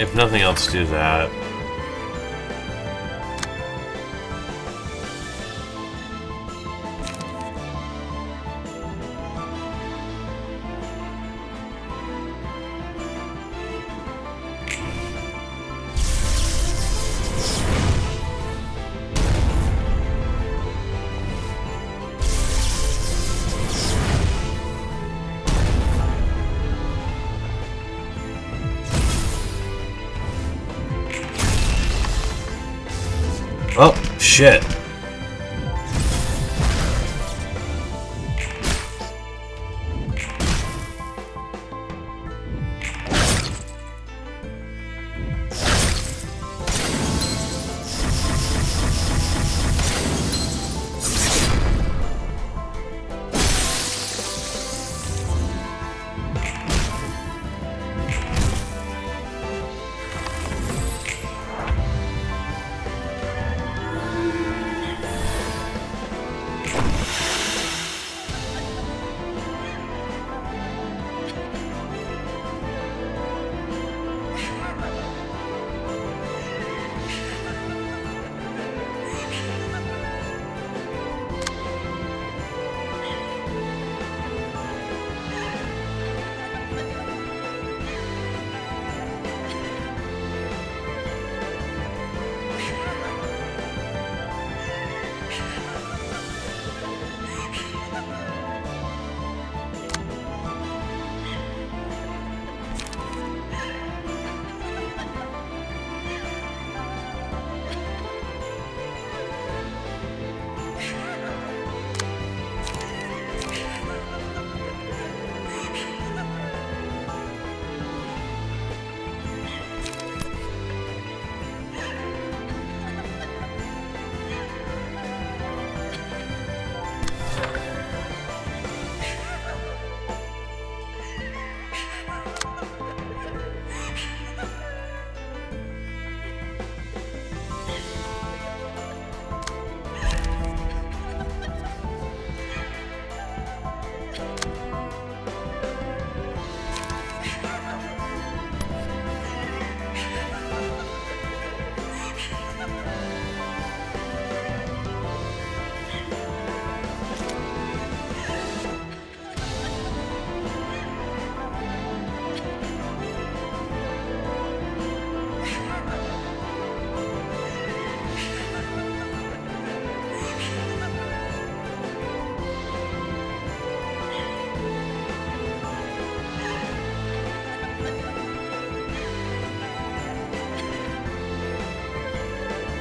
If nothing else, do that. Oh, shit.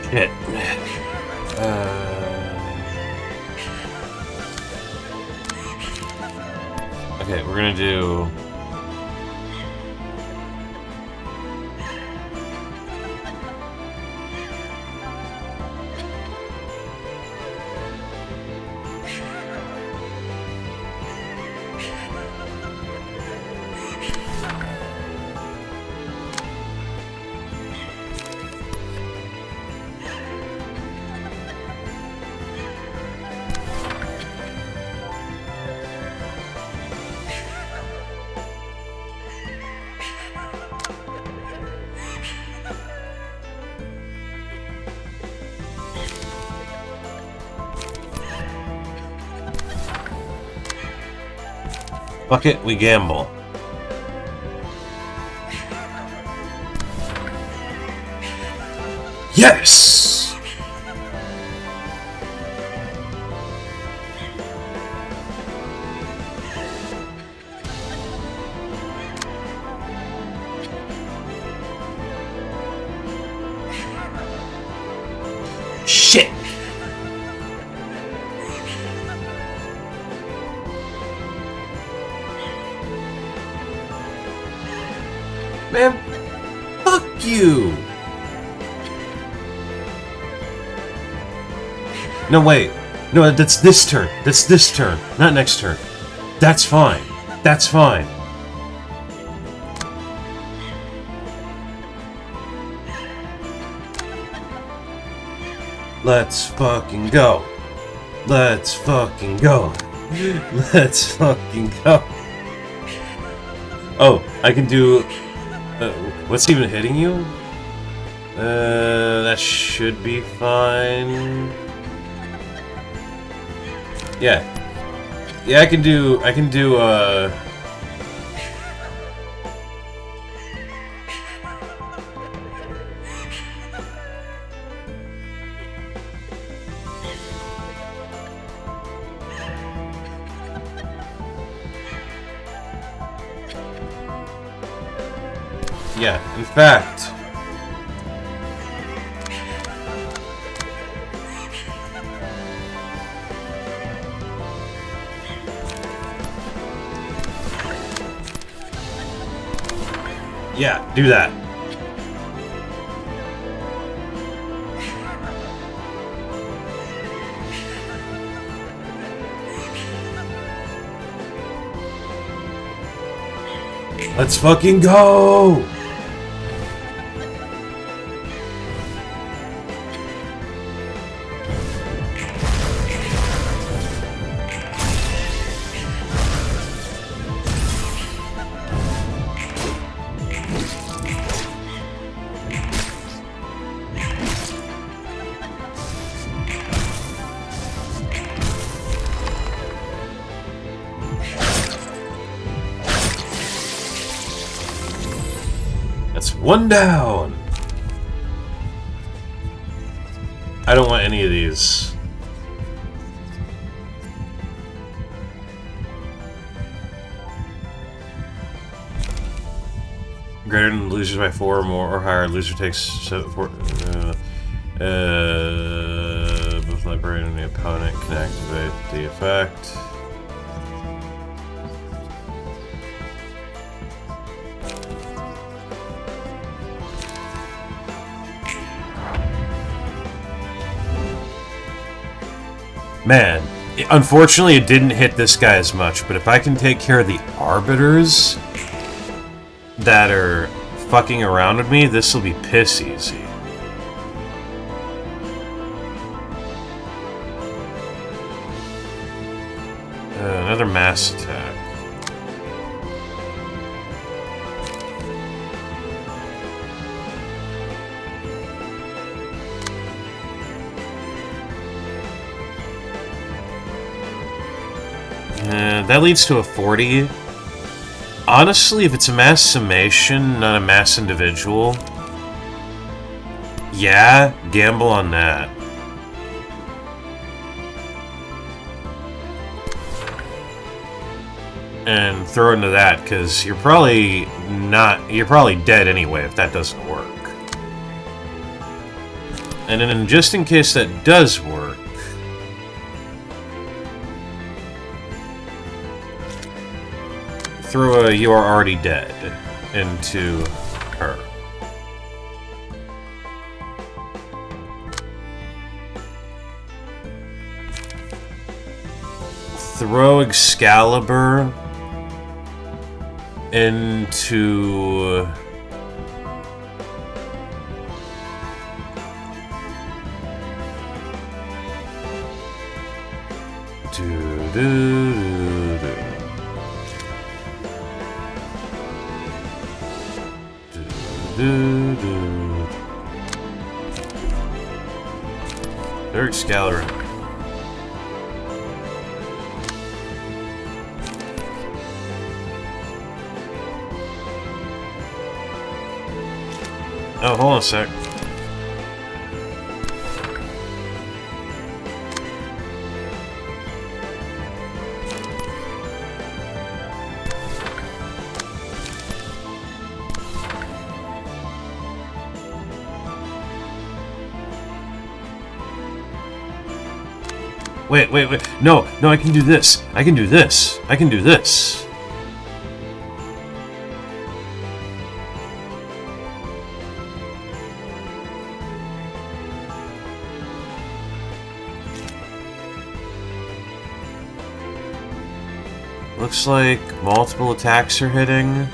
Shit. Okay, we're gonna do... Fuck it, we gamble. Yes! Shit! Man, fuck you! No, wait. No, that's this turn. That's this turn, not next turn. That's fine. That's fine. Let's fucking go. Let's fucking go. Let's fucking go. Oh, I can do... what's even hitting you? That should be fine. Yeah. Yeah, I can do, yeah, in fact... yeah, do that. Let's fucking go! That's one down. I don't want any of these. Greater than losers by 4 or more or higher. Loser takes 4. Both librarian and the opponent can activate the effect. Man, unfortunately it didn't hit this guy as much, but if I can take care of the arbiters that are fucking around with me, this will be piss easy. Another mass attack. That leads to a 40. Honestly, if it's a mass summation, not a mass individual, yeah, gamble on that. And throw into that, because you're probably dead anyway if that doesn't work. And then just in case that does work, throw a "You Are Already Dead" into her. Throw Excalibur into... They're Excalibur. Oh, hold on a sec. Wait. No, I can do this. I can do this. Looks like multiple attacks are hitting.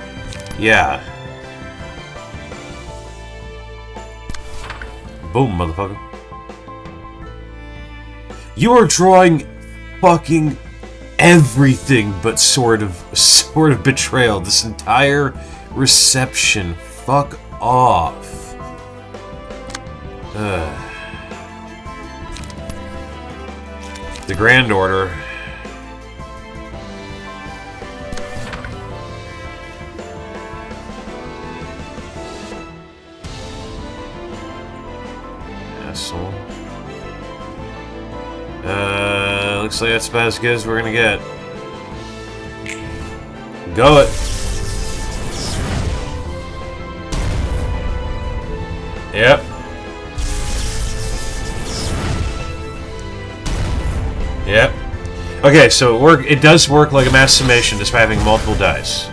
Yeah. Boom, motherfucker. You are drawing fucking everything but sort of betrayal. This entire reception. Fuck off. The Grand Order. Asshole. Looks like that's about as good as we're gonna get. Go it. Yep. Yep. Okay, so it does work like a mass summation just by having multiple dice.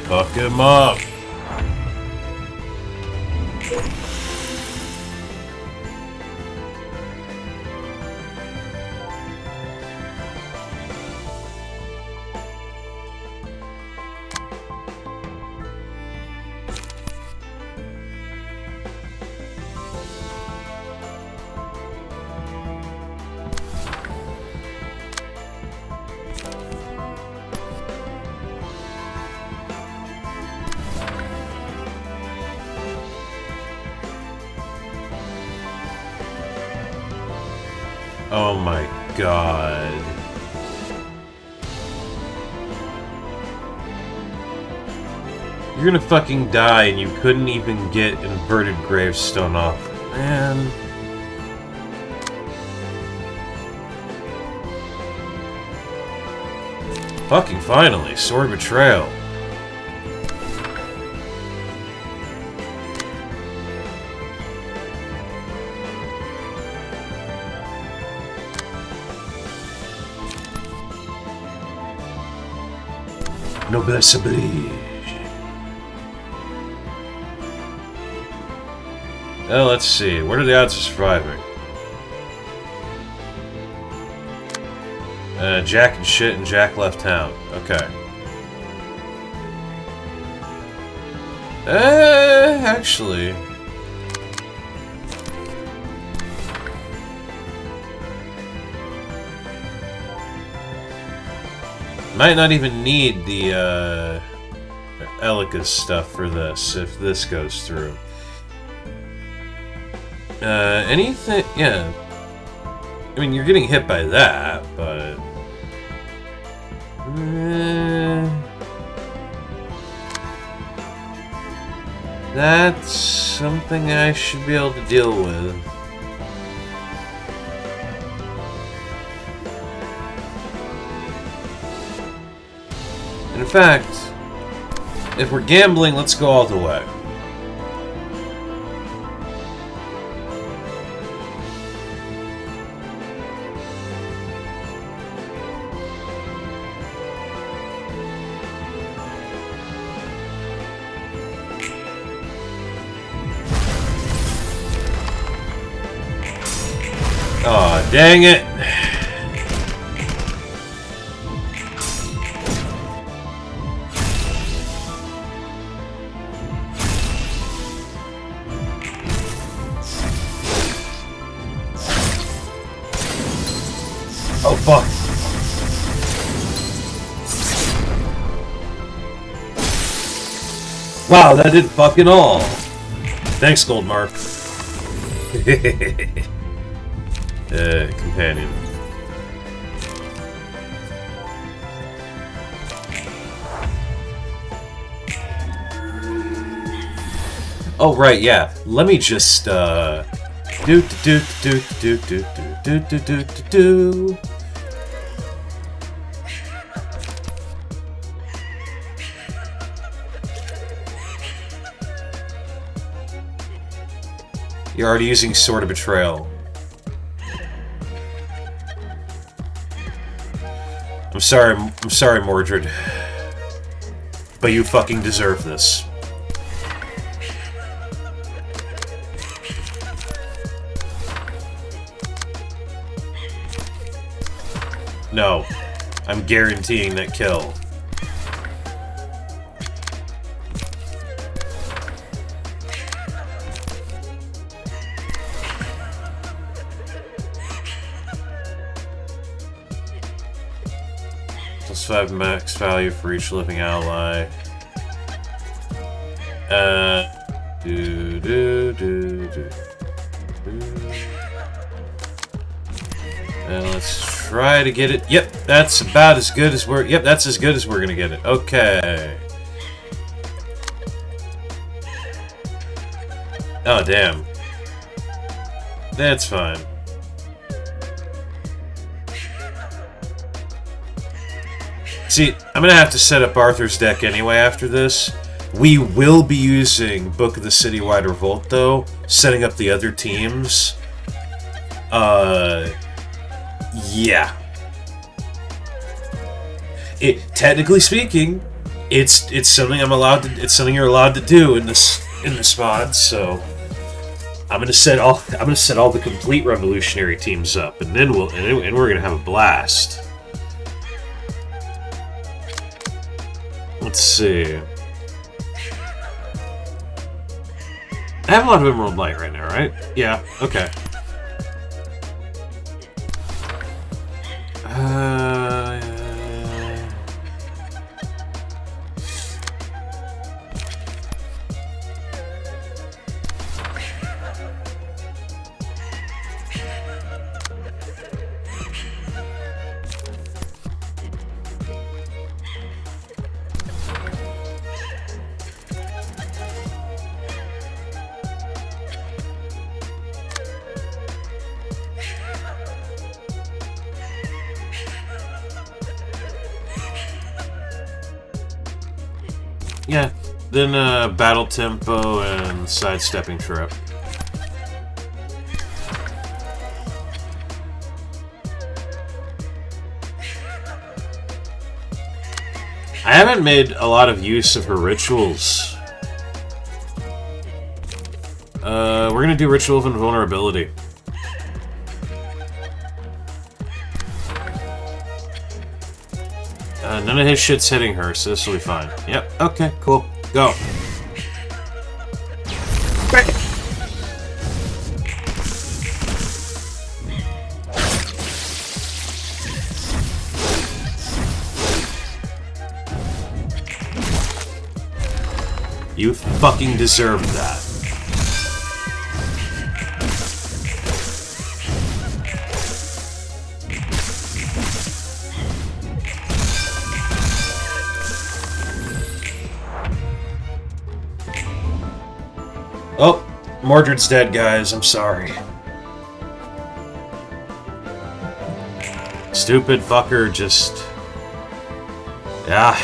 Fuck him up. Oh my god. You're gonna fucking die and you couldn't even get inverted gravestone off. Man. Fucking finally, Sword Betrayal. Noblesse oblige. Well, let's see. What are the odds of surviving? Jack and shit and Jack left town. Okay. Actually... might not even need the, Elika's stuff for this, if this goes through. Anything... yeah. I mean, you're getting hit by that, but... That's something I should be able to deal with. In fact, if we're gambling, let's go all the way. Aw, dang it. Oh, fuck. Wow, that did fucking all. Thanks, Goldmark. Companion. Oh, right, yeah. Let me just, do. You're already using Sword of Betrayal. I'm sorry, Mordred. But you fucking deserve this. No. I'm guaranteeing that kill. Plus 5 max value for each living ally. And let's try to get it. Yep, that's about as good as we're... Yep, that's as good as we're gonna get it. Okay. Oh, damn. That's fine. See, I'm gonna have to set up Arthur's deck anyway after this. We will be using Book of the Citywide Revolt, though, setting up the other teams. Yeah. Technically speaking, it's something I'm allowed to. It's something you're allowed to do in this mod. So I'm gonna set all the complete revolutionary teams up, and then we're gonna have a blast. Let's see. I have a lot of Emerald Light right now, right? Yeah. Okay. Yeah, then battle tempo and sidestepping trip. I haven't made a lot of use of her rituals. We're gonna do Ritual of Invulnerability. None of his shit's hitting her, so this will be fine. Yep, okay, cool. Go. You fucking deserved that. Mordred's dead, guys. I'm sorry. Stupid fucker just... Yeah.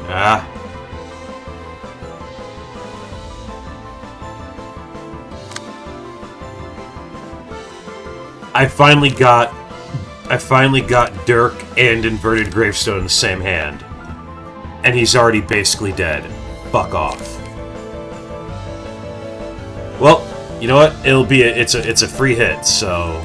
Ah. I finally got Dirk and Inverted Gravestone in the same hand. And he's already basically dead. Fuck off. Well, you know what? It's a free hit, so...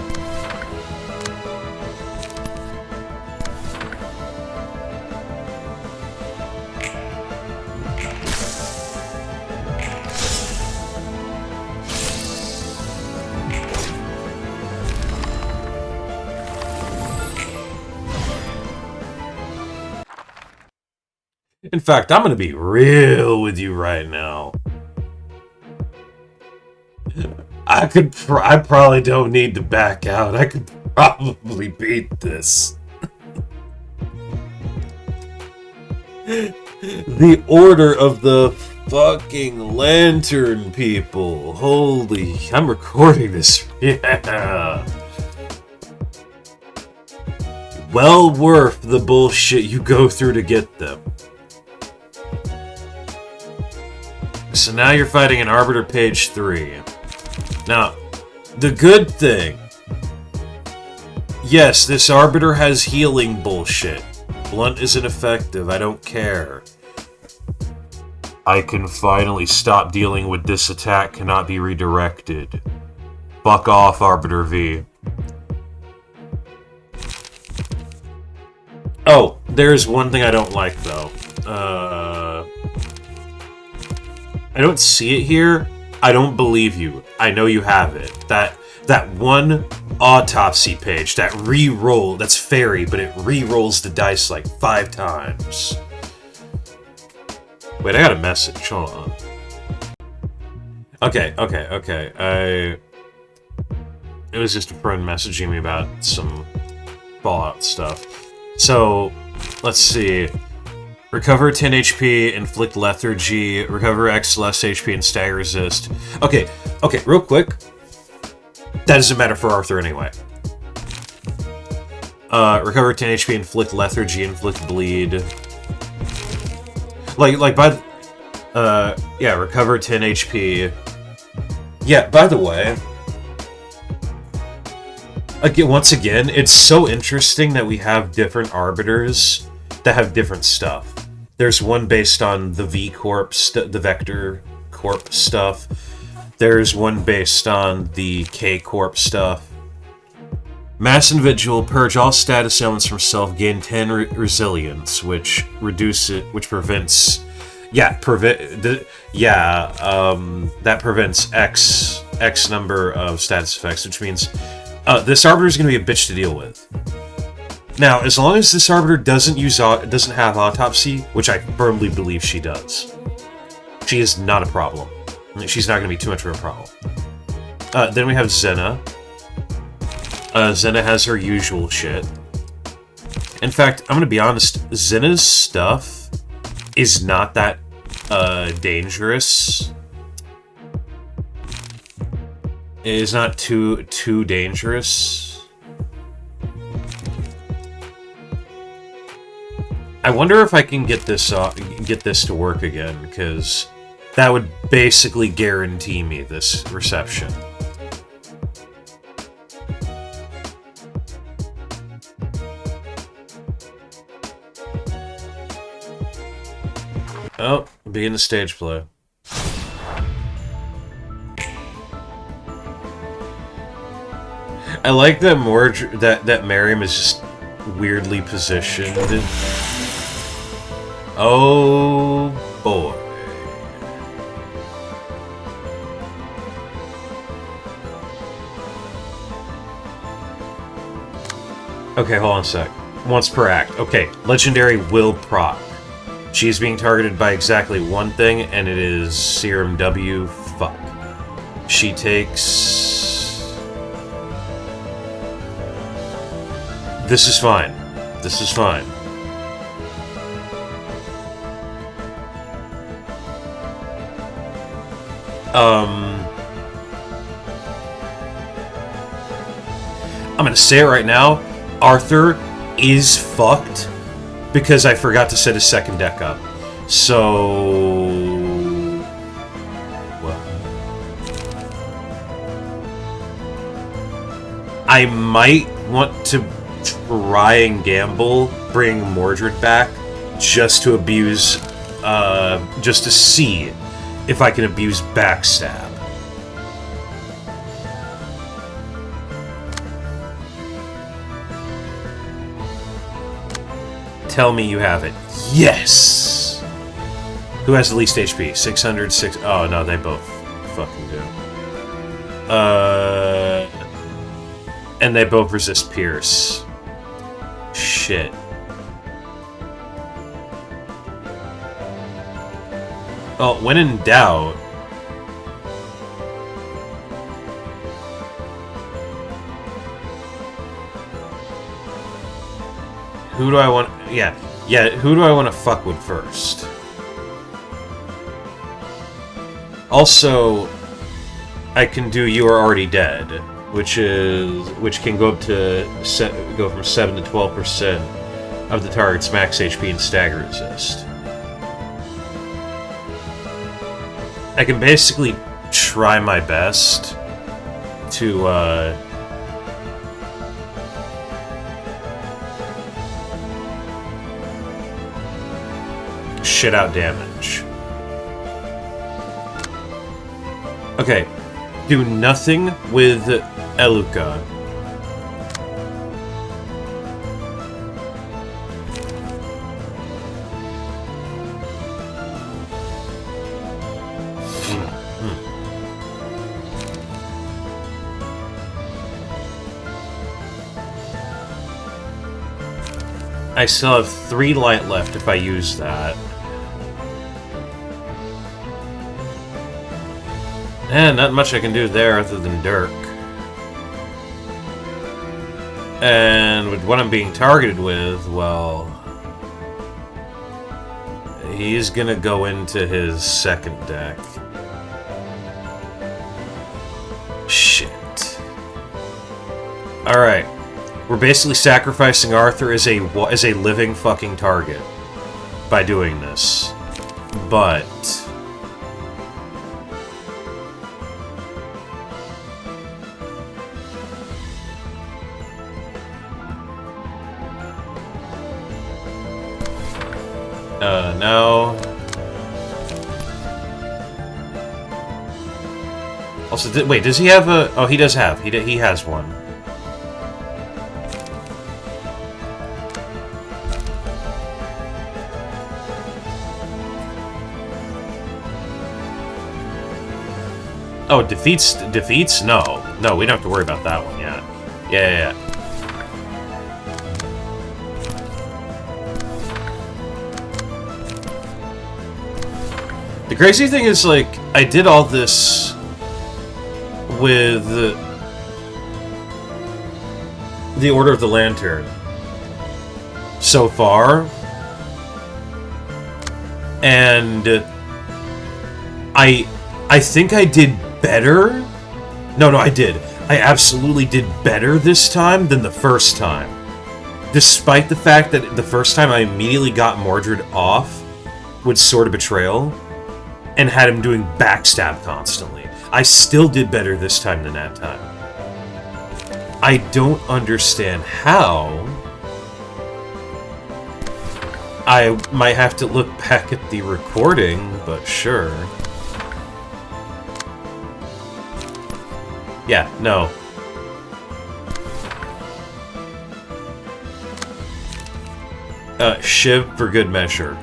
In fact, I'm gonna be real with you right now. I probably don't need to back out. I could probably beat this. The Order of the fucking Lantern people. Holy, I'm recording this. Yeah. Well worth the bullshit you go through to get them. So now you're fighting an Arbiter Page 3. Now, the good thing... Yes, this Arbiter has healing bullshit. Blunt isn't effective, I don't care. I can finally stop dealing with this attack cannot be redirected. Fuck off, Arbiter V. Oh, there's one thing I don't like, though. I don't see it here. I don't believe you. I know you have it. That one autopsy page, that re-roll, that's fairy, but it re-rolls the dice like 5 times. Wait, I got a message. Hold on. Okay. It was just a friend messaging me about some Fallout stuff. So, let's see. Recover 10 HP, inflict lethargy, recover X less HP, and stagger resist. Okay, real quick. That doesn't matter for Arthur anyway. Recover 10 HP, inflict lethargy, inflict bleed. Yeah, recover 10 HP. Yeah, by the way, once again, it's so interesting that we have different arbiters that have different stuff. There's one based on the V Corp, the Vector Corp stuff. There's one based on the K Corp stuff. Mass and Vigil purge all status elements from self, gain 10 resilience, which prevents. That prevents X number of status effects, which means this arbiter is going to be a bitch to deal with. Now, as long as this Arbiter doesn't have Autopsy, which I firmly believe she does, she is not a problem. She's not going to be too much of a problem. Then we have Xena. Xena has her usual shit. In fact, I'm going to be honest, Xena's stuff is not that dangerous. It is not too dangerous. I wonder if I can get this to work again, because that would basically guarantee me this reception. Oh, begin the stage play. I like that that Miriam is just weirdly positioned. Oh boy. Okay, hold on a sec. Once per act. Okay, Legendary will proc. She's being targeted by exactly one thing, and it is Serum W. Fuck. She takes... This is fine. This is fine. I'm gonna say it right now. Arthur is fucked because I forgot to set his second deck up. So... well... I might want to try and gamble bringing Mordred back just to abuse... just to see if I can abuse Backstab. Tell me you have it. Yes! Who has the least HP? 600, 6... oh, no, they both fucking do. And they both resist Pierce. Shit. Well, when in doubt... who do I want... yeah, who do I want to fuck with first? Also, I can do You Are Already Dead, which can go up to... go from 7 to 12% of the target's max HP and stagger resist. I can basically try my best to, shit out damage. Okay, do nothing with Eluka. I still have 3 light left if I use that. And not much I can do there other than Dirk. And with what I'm being targeted with, well... he's gonna go into his second deck. Shit. Alright. We're basically sacrificing Arthur as a living fucking target by doing this. But... no. Also, wait, does he have a... oh, he does have. He has one. Oh, defeats? No. No, we don't have to worry about that one, yeah. Yeah. The crazy thing is, like, I did all this with the Order of the Lantern so far, and I think I did better. No, I did. I absolutely did better this time than the first time. Despite the fact that the first time I immediately got Mordred off with Sword of Betrayal and had him doing backstab constantly. I still did better this time than that time. I don't understand how. I might have to look back at the recording, but sure. Yeah, no. Shiv for good measure.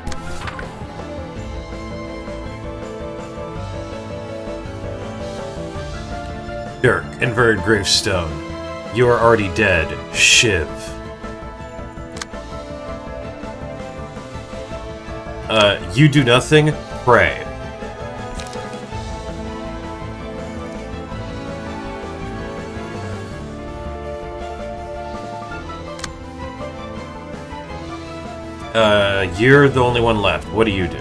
Dirk, inverted gravestone. You are already dead. Shiv. You do nothing. Pray. You're the only one left. What do you do?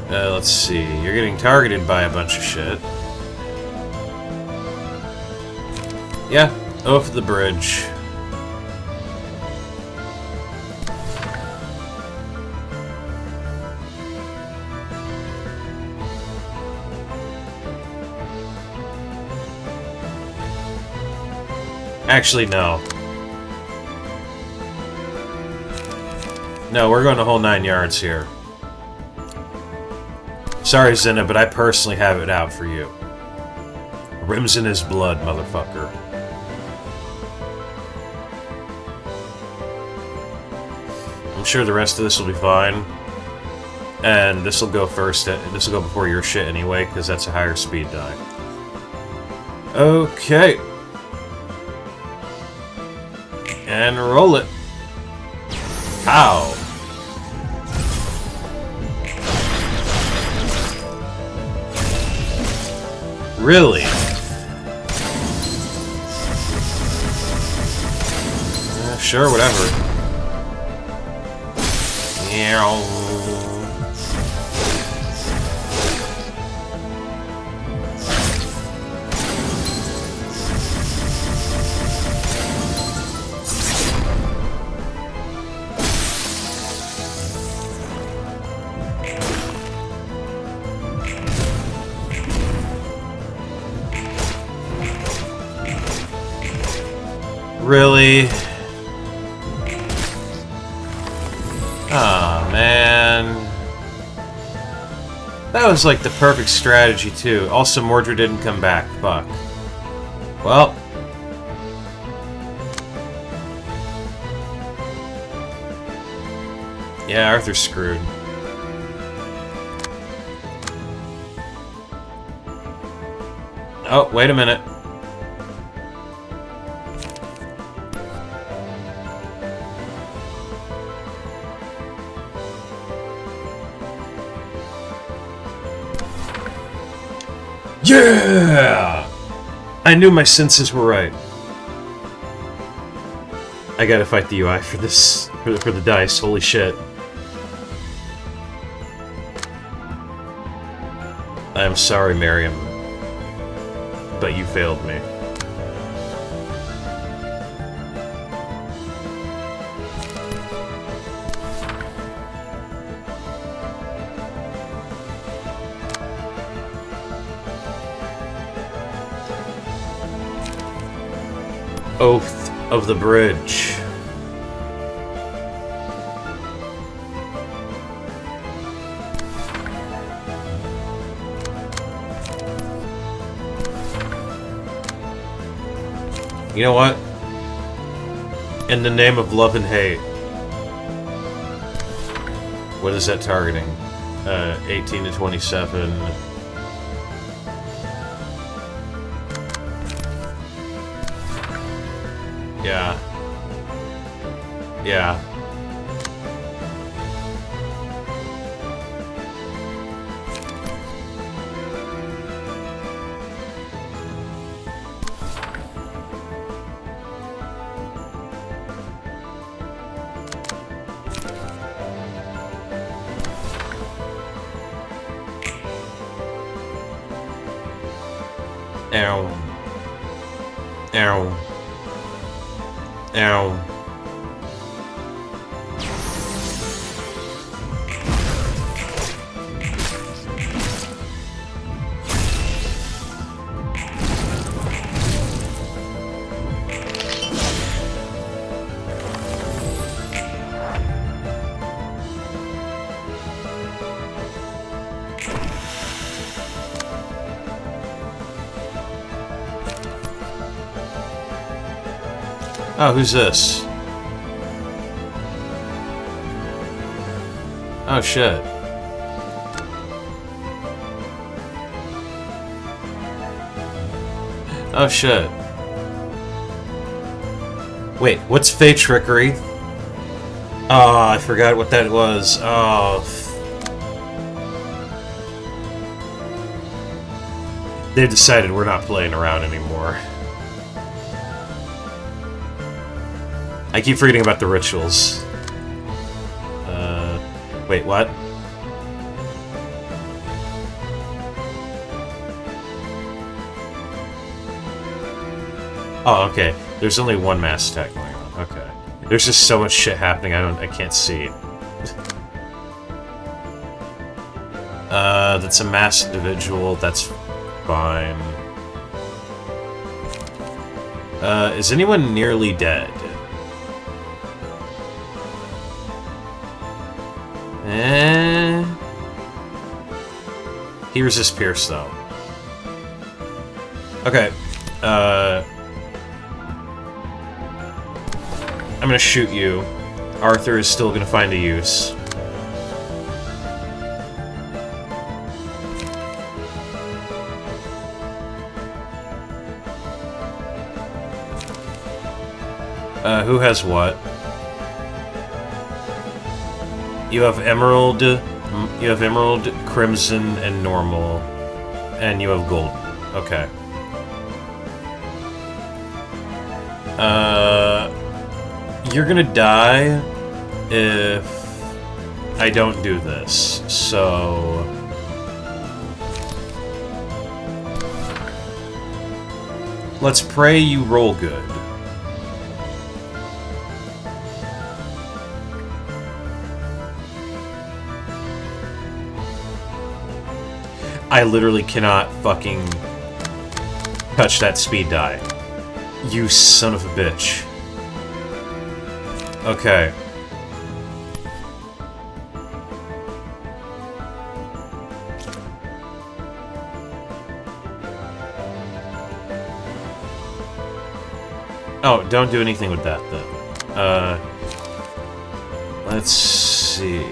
Let's see. You're getting targeted by a bunch of shit. Yeah, off the bridge. Actually, no. No, we're going the whole 9 yards here. Sorry, Zinna, but I personally have it out for you. Rims in his blood, motherfucker. I'm sure the rest of this will be fine. And this will go first. This will go before your shit anyway, because that's a higher speed die. Okay. And roll it. How? Really? Sure, whatever. Yeah. Really? Aw, man. That was like the perfect strategy, too. Also, Mordred didn't come back. Fuck. Well. Yeah, Arthur's screwed. Oh, wait a minute. Yeah! I knew my senses were right. I gotta fight the UI for this, for the dice, holy shit. I am sorry, Miriam, but you failed me. Oath of the Bridge. You know what? In the name of love and hate. What is that targeting? 18 to 27. Yeah. Yeah. Ow. Ow. Ow. Oh, who's this? Oh, shit. Oh, shit. Wait, what's Fey Trickery? Oh, I forgot what that was. Oh. They decided we're not playing around anymore. I keep forgetting about the rituals. Wait, what? Oh, okay. There's only one mass attack going on. Okay. There's just so much shit happening. I can't see. That's a mass individual. That's fine. Is anyone nearly dead? He resists Pierce, though. Okay. I'm gonna shoot you. Arthur is still gonna find a use. Who has what? You have Emerald, Crimson, and Normal. And you have Gold. Okay. You're gonna die if I don't do this, so... Let's pray you roll good. I literally cannot fucking touch that speed die. You son of a bitch. Okay. Oh, don't do anything with that, then. Let's see...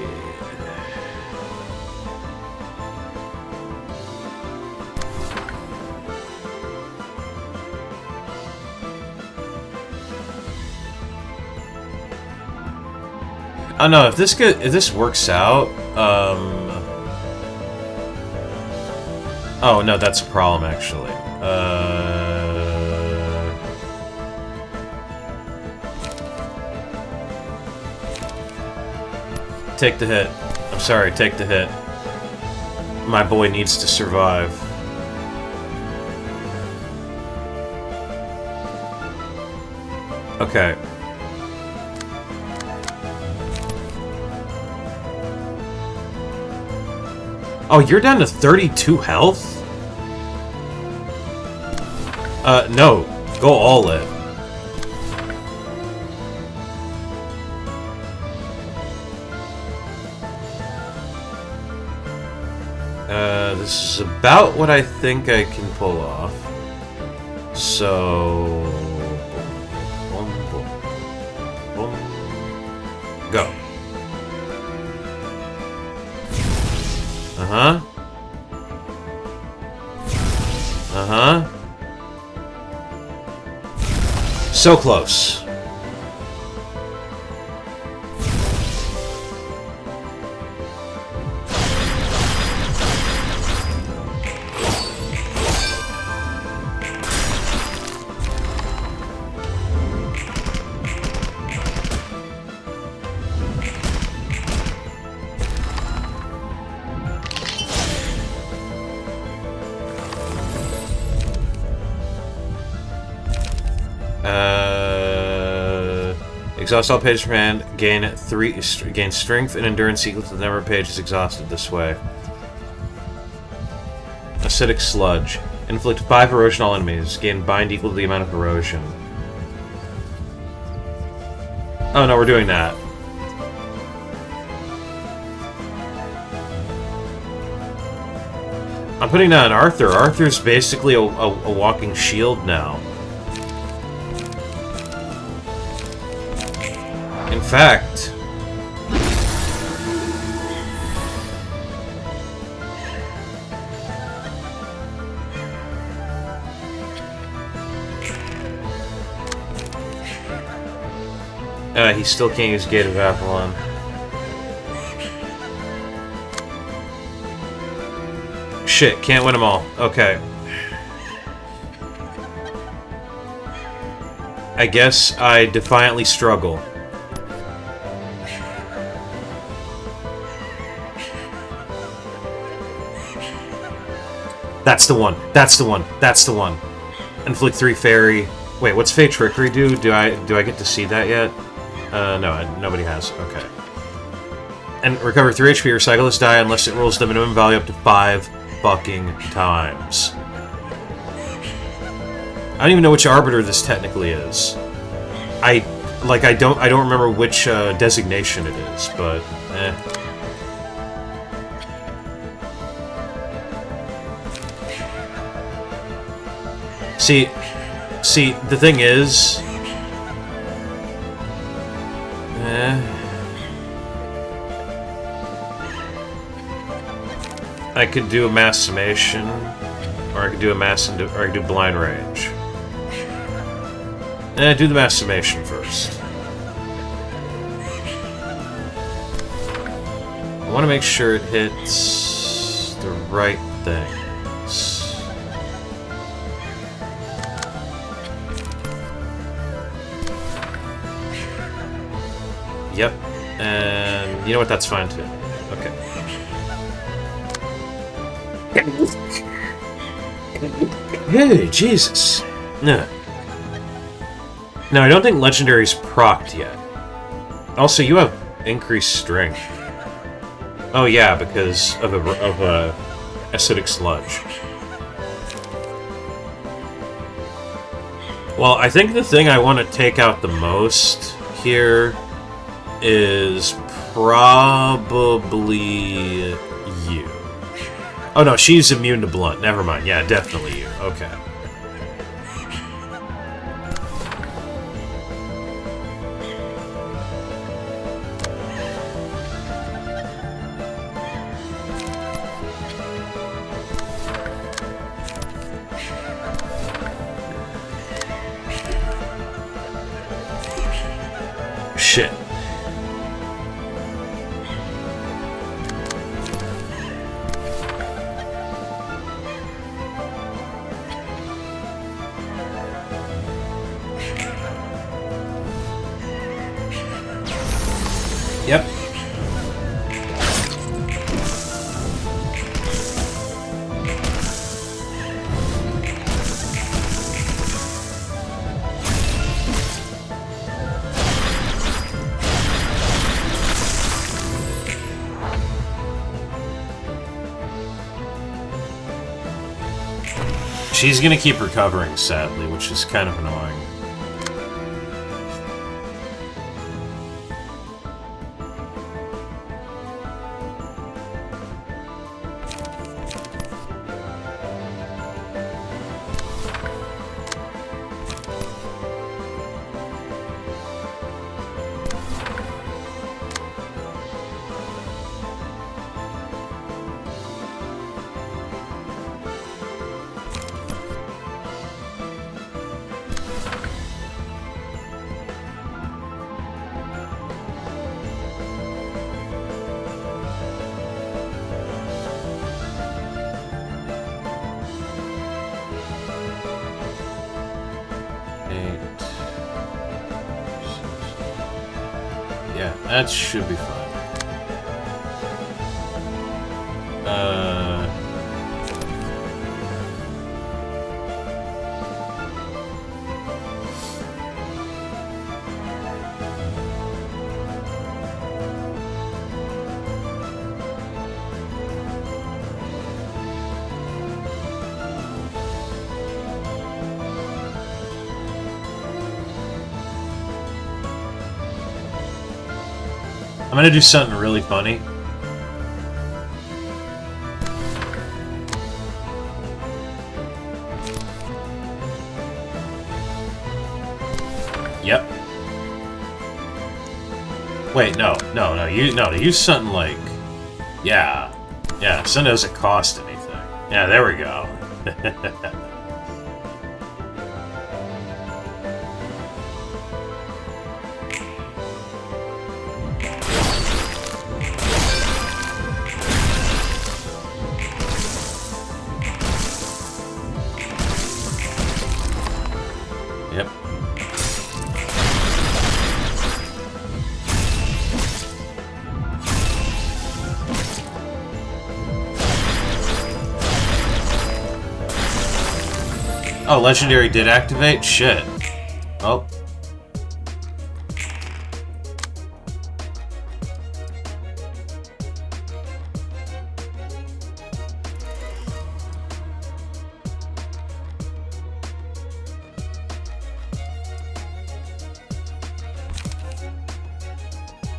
Oh no, if this works out, oh no, that's a problem actually. Take the hit. I'm sorry, take the hit. My boy needs to survive. Okay. Oh, you're down to 32 health? No. Go all in. This is about what I think I can pull off. So... Boom, boom, boom. Go. Uh-huh. Uh-huh. So close. Exhaust all pages from hand. Gain strength and endurance equal to the number of pages exhausted this way. Acidic sludge. Inflict 5 erosion on all enemies. Gain bind equal to the amount of erosion. Oh no, we're doing that. I'm putting that on Arthur. Arthur's basically a walking shield now. In fact... he still can't use Gate of Avalon. Shit, can't win them all. Okay. I guess I defiantly struggle. That's the one. That's the one. That's the one. Inflict 3 fairy. Wait, what's Fey Trickery do? Do I get to see that yet? No, nobody has. Okay. And recover 3 HP, recycle this die unless it rolls the minimum value up to 5 fucking times. I don't even know which Arbiter this technically is. I don't remember which designation it is, but See, the thing is... I could do a mass summation, or I could do a mass, or I could do blind range. Do the mass summation first. I want to make sure it hits the right things. Yep, and you know what? That's fine too. Okay. Hey, Jesus. Nah. No, I don't think Legendary's procced yet. Also, you have increased strength. Oh yeah, because of a acidic sludge. Well, I think the thing I want to take out the most here is probably you. Oh no, she's immune to blunt. Never mind. Yeah, definitely you. Okay. Shit. Yep. She's gonna keep recovering, sadly, which is kind of annoying. Yeah, that should be fine. I'm gonna do something really funny. Yep. Wait, no, use something like... Yeah, something that doesn't cost anything. Yeah, there we go. Yep. Oh, Legendary did activate? Shit. Oh.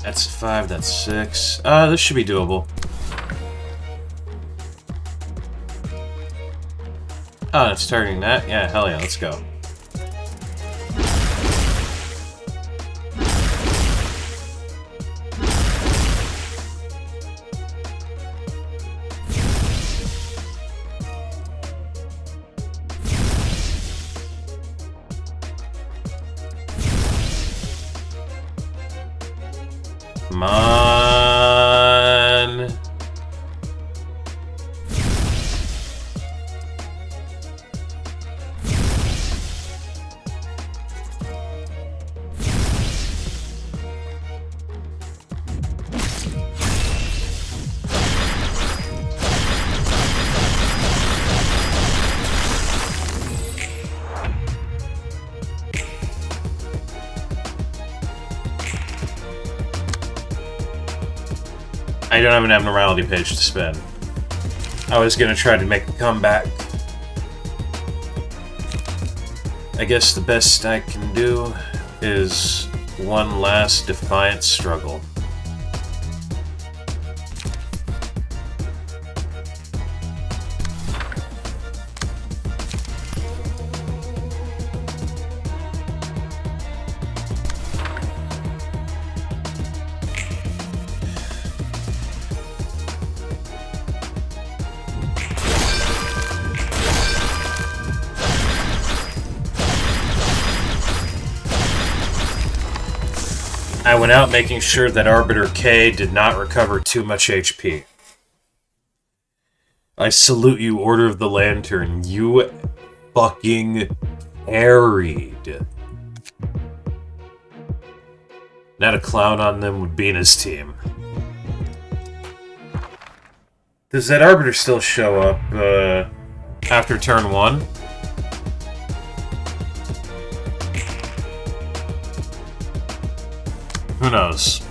That's 5, that's 6. This should be doable. Oh, it's targeting that? Yeah, hell yeah, let's go. Come on. I don't have an abnormality page to spin. I was gonna try to make a comeback. I guess the best I can do is one last defiant struggle. I went out making sure that Arbiter K did not recover too much HP. I salute you, Order of the Lantern. You fucking carried. Not a clown on them would be in his team. Does that Arbiter still show up after turn 1? Who knows?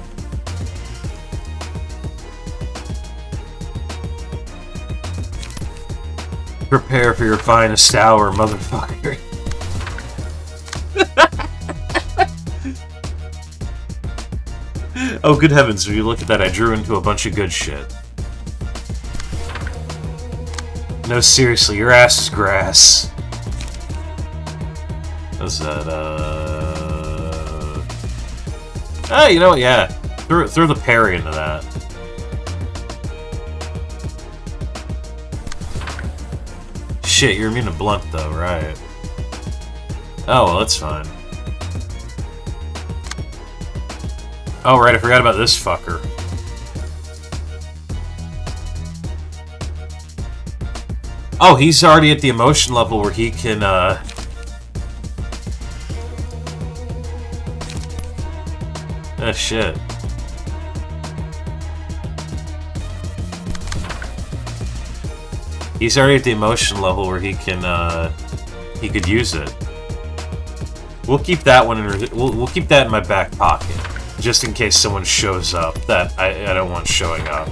Prepare for your finest hour, motherfucker. Oh, good heavens, when you look at that, I drew into a bunch of good shit. No, seriously, your ass is grass. What's that, Oh, you know what, yeah. Throw the parry into that. Shit, you're immune to blunt, though, right? Oh, well, that's fine. Oh, right, I forgot about this fucker. Oh, he's already at the emotion level where he can, Oh, shit. He's already at the emotion level where he can, he could use it. We'll keep that one in, we'll keep that in my back pocket. Just in case someone shows up that I don't want showing up.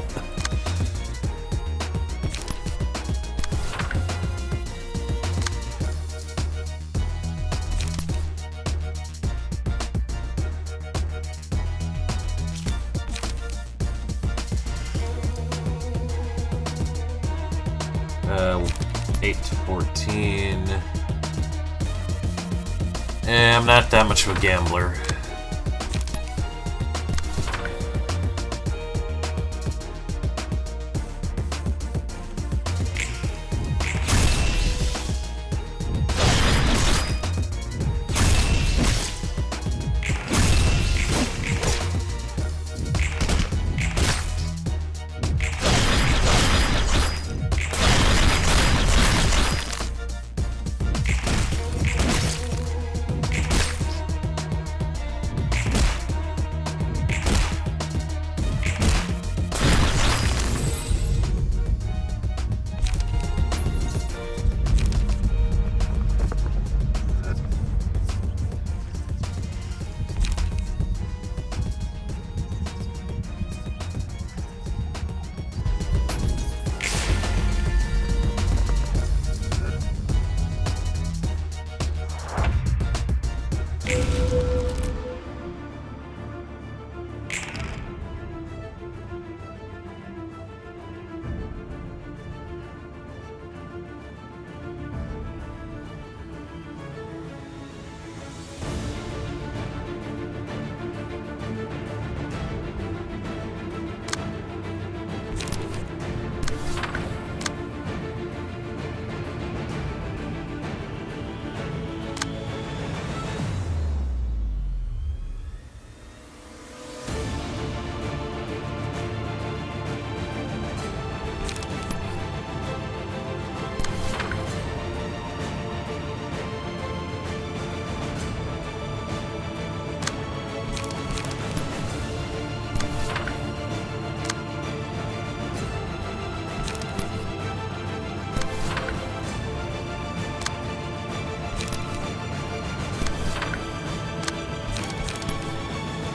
Uh, 8 to 14. I'm not that much of a gambler.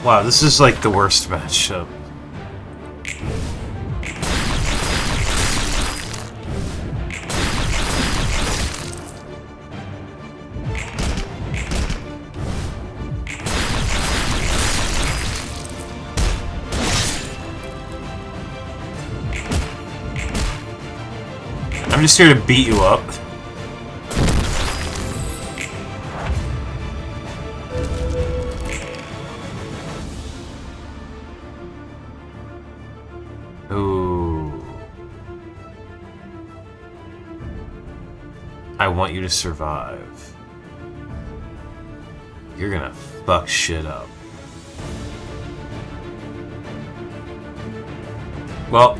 Wow, this is like the worst matchup. I'm just here to beat you up. Ooh. I want you to survive. You're gonna fuck shit up. Well,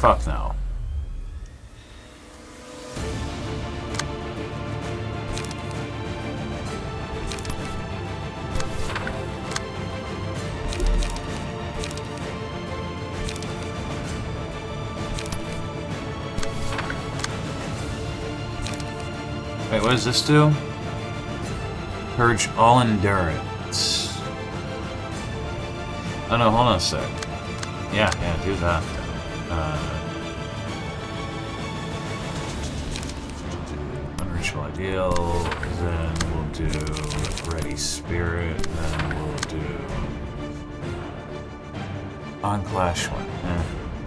fuck no. Wait, what does this do? Purge all endurance. Oh no, hold on a sec. Yeah, do that. Unreachable ideal, then we'll do ready spirit, then we'll do on clash one,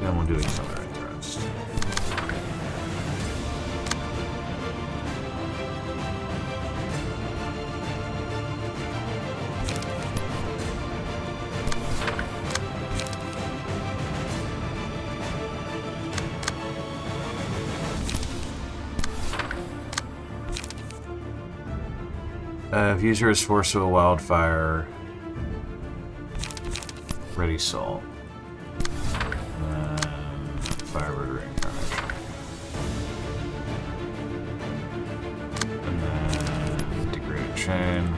then we'll do accelerate thrust. If user is forced to a wildfire, ready salt. Firebird reincarnation. And then degraded chain.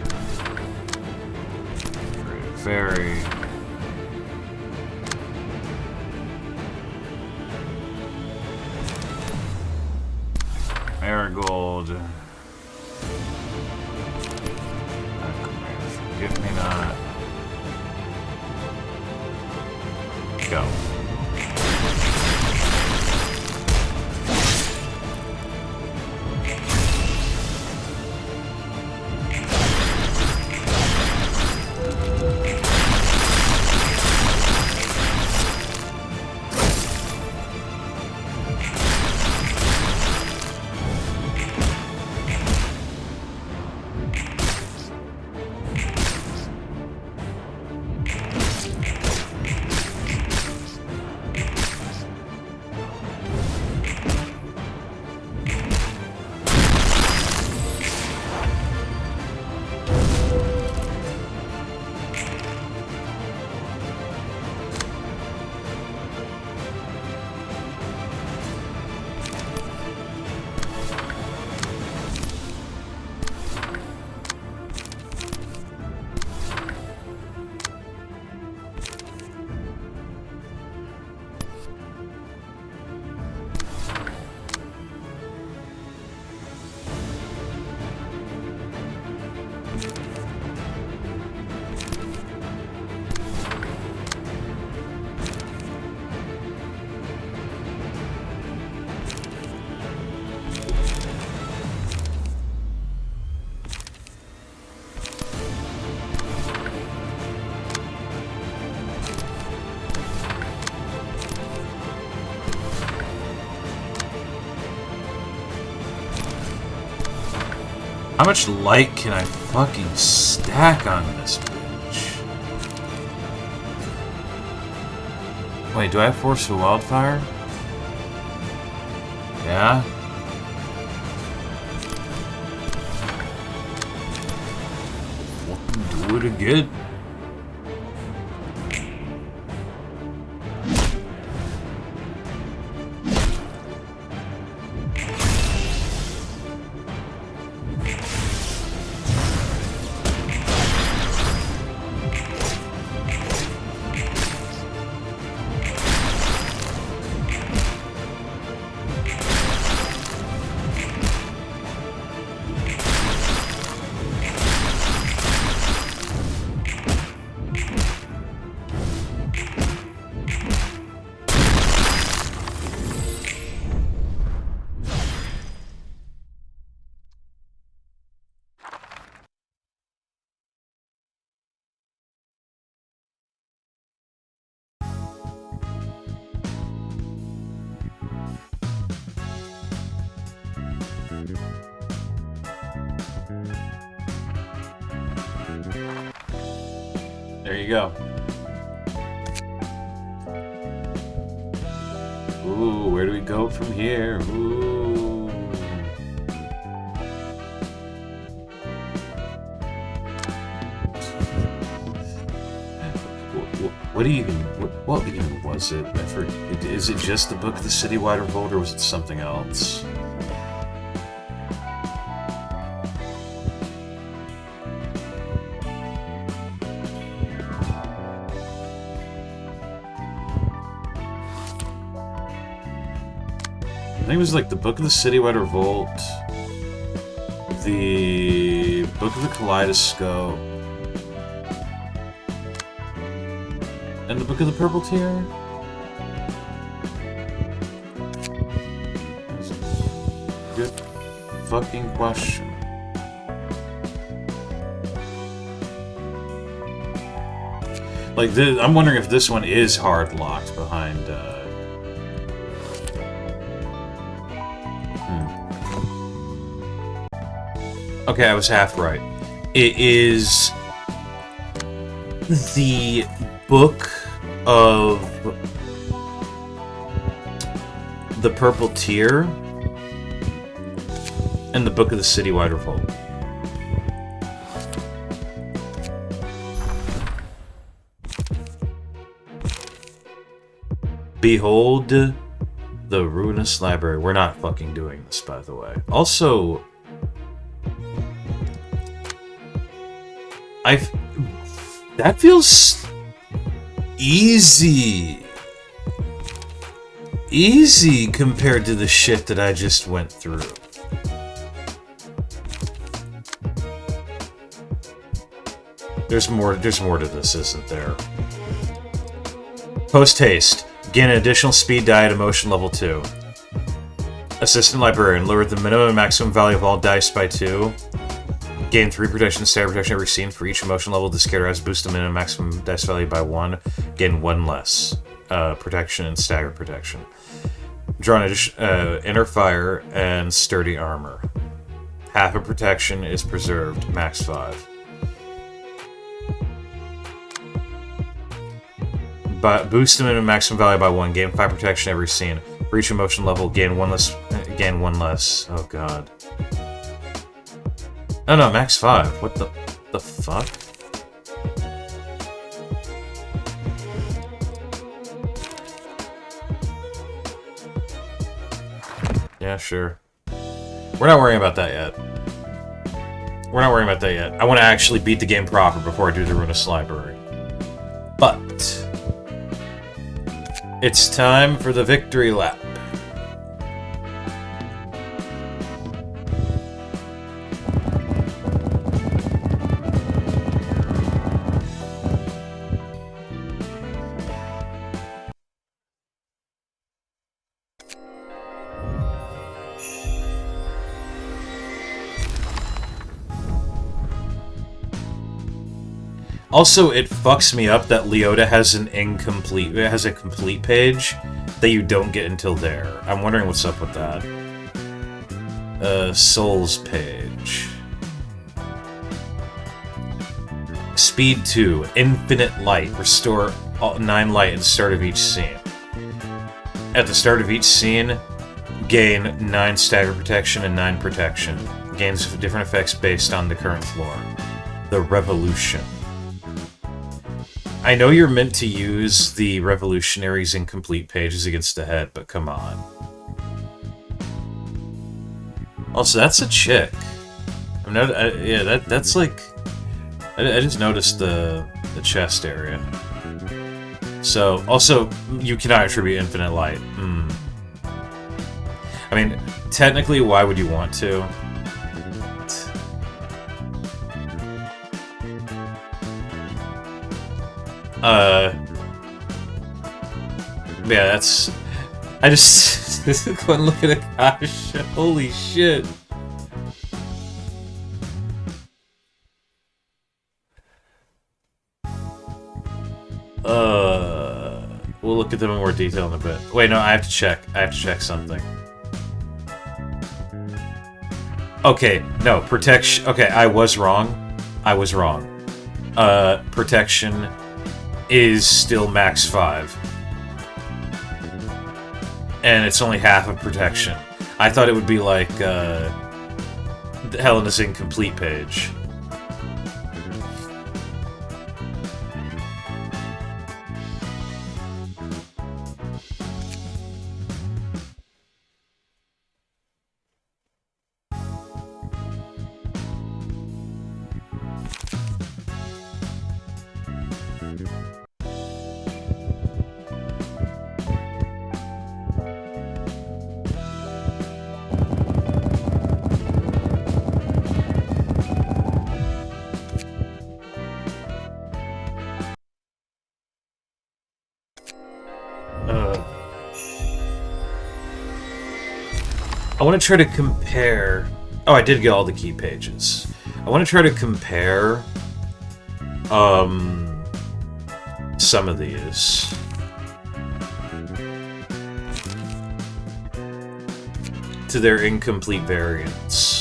Degraded fairy. Marigold. Forget me not. Go. How much light can I fucking stack on this bitch? Wait, do I have Force of Wildfire? Yeah? Fucking do it again. There you go. Ooh, where do we go from here? Ooh. What do you even... What even was it? I forget. Is it just the Book of the Citywide Revolt, or was it something else? I think it was like the Book of the Citywide Revolt, the Book of the Kaleidoscope, and the Book of the Purple Tear? That's a good fucking question. Like, I'm wondering if this one is hard locked behind, Okay, I was half right. It is the Book of the Purple Tear and the Book of the Citywide Revolt. Behold the Ruinous Library. We're not fucking doing this, by the way. Also, that feels easy. Easy compared to the shit that I just went through. There's more to this, isn't there? Post haste. Gain an additional speed die at emotion level 2. Assistant Librarian. Lower the minimum and maximum value of all dice by 2. Gain 3 protection, stagger protection every scene. For each emotion level, this character has boost the minimum and maximum dice value by 1. Gain 1 less protection and stagger protection. Draw an inner fire and sturdy armor. Half of protection is preserved, max 5. But boost the minimum maximum value by 1. Gain 5 protection every scene. For each emotion level, gain 1 less. Gain 1 less. Oh god. Oh no, max 5. What the fuck? Yeah, sure. We're not worrying about that yet. We're not worrying about that yet. I want to actually beat the game proper before I do the Ruinous Library. But it's time for the victory lap. Also, it fucks me up that Leota has a complete page that you don't get until there. I'm wondering what's up with that. Souls page. Speed 2, Infinite Light. Restore 9 light at the start of each scene. At the start of each scene, gain 9 stagger protection and 9 protection. Gains different effects based on the current floor. The Revolution. I know you're meant to use the Revolutionary's incomplete pages against the head, but come on. Also, that's a chick. I'm not. Yeah, that's like. I just noticed the chest area. So, also, you cannot attribute infinite light. I mean, technically, why would you want to? Yeah, that's... I just... go and look at it, gosh. Holy shit. We'll look at them in more detail in a bit. Wait, no, I have to check. I have to check something. Okay, no, protection... Okay, I was wrong. I was wrong. Protection is still max 5. And it's only half of protection. I thought it would be like, Helena's incomplete page. I want to try to compare... Oh, I did get all the key pages. I want to try to compare... some of these. To their incomplete variants.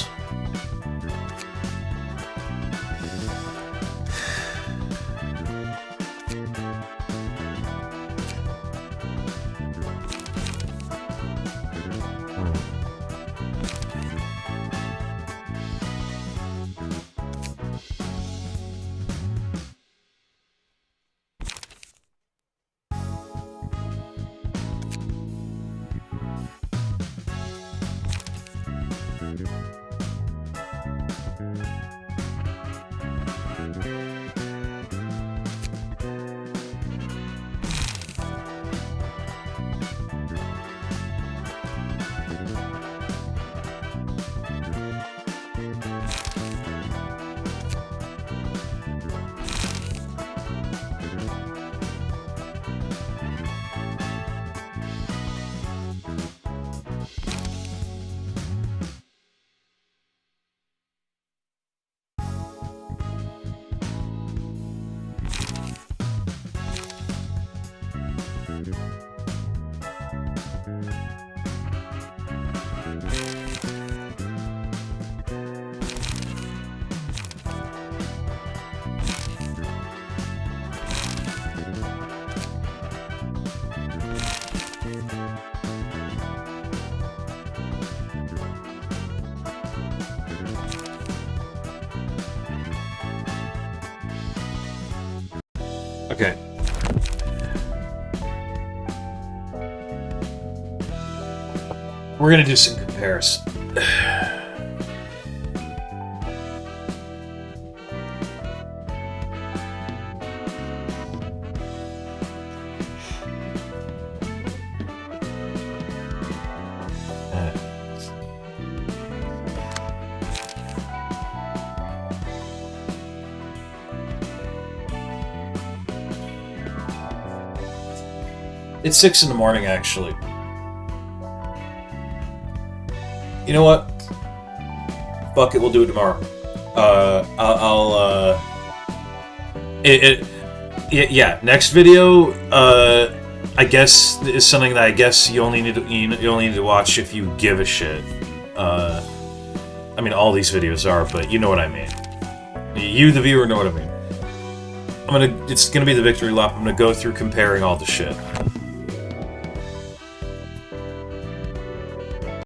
Okay. We're gonna do some comparison. It's 6 in the morning, actually. You know what? Fuck it, we'll do it tomorrow. Yeah, next video, I guess, is something that I guess you only need to watch if you give a shit. I mean, all these videos are, but you know what I mean. You, the viewer, know what I mean. It's gonna be the victory lap. I'm gonna go through comparing all the shit.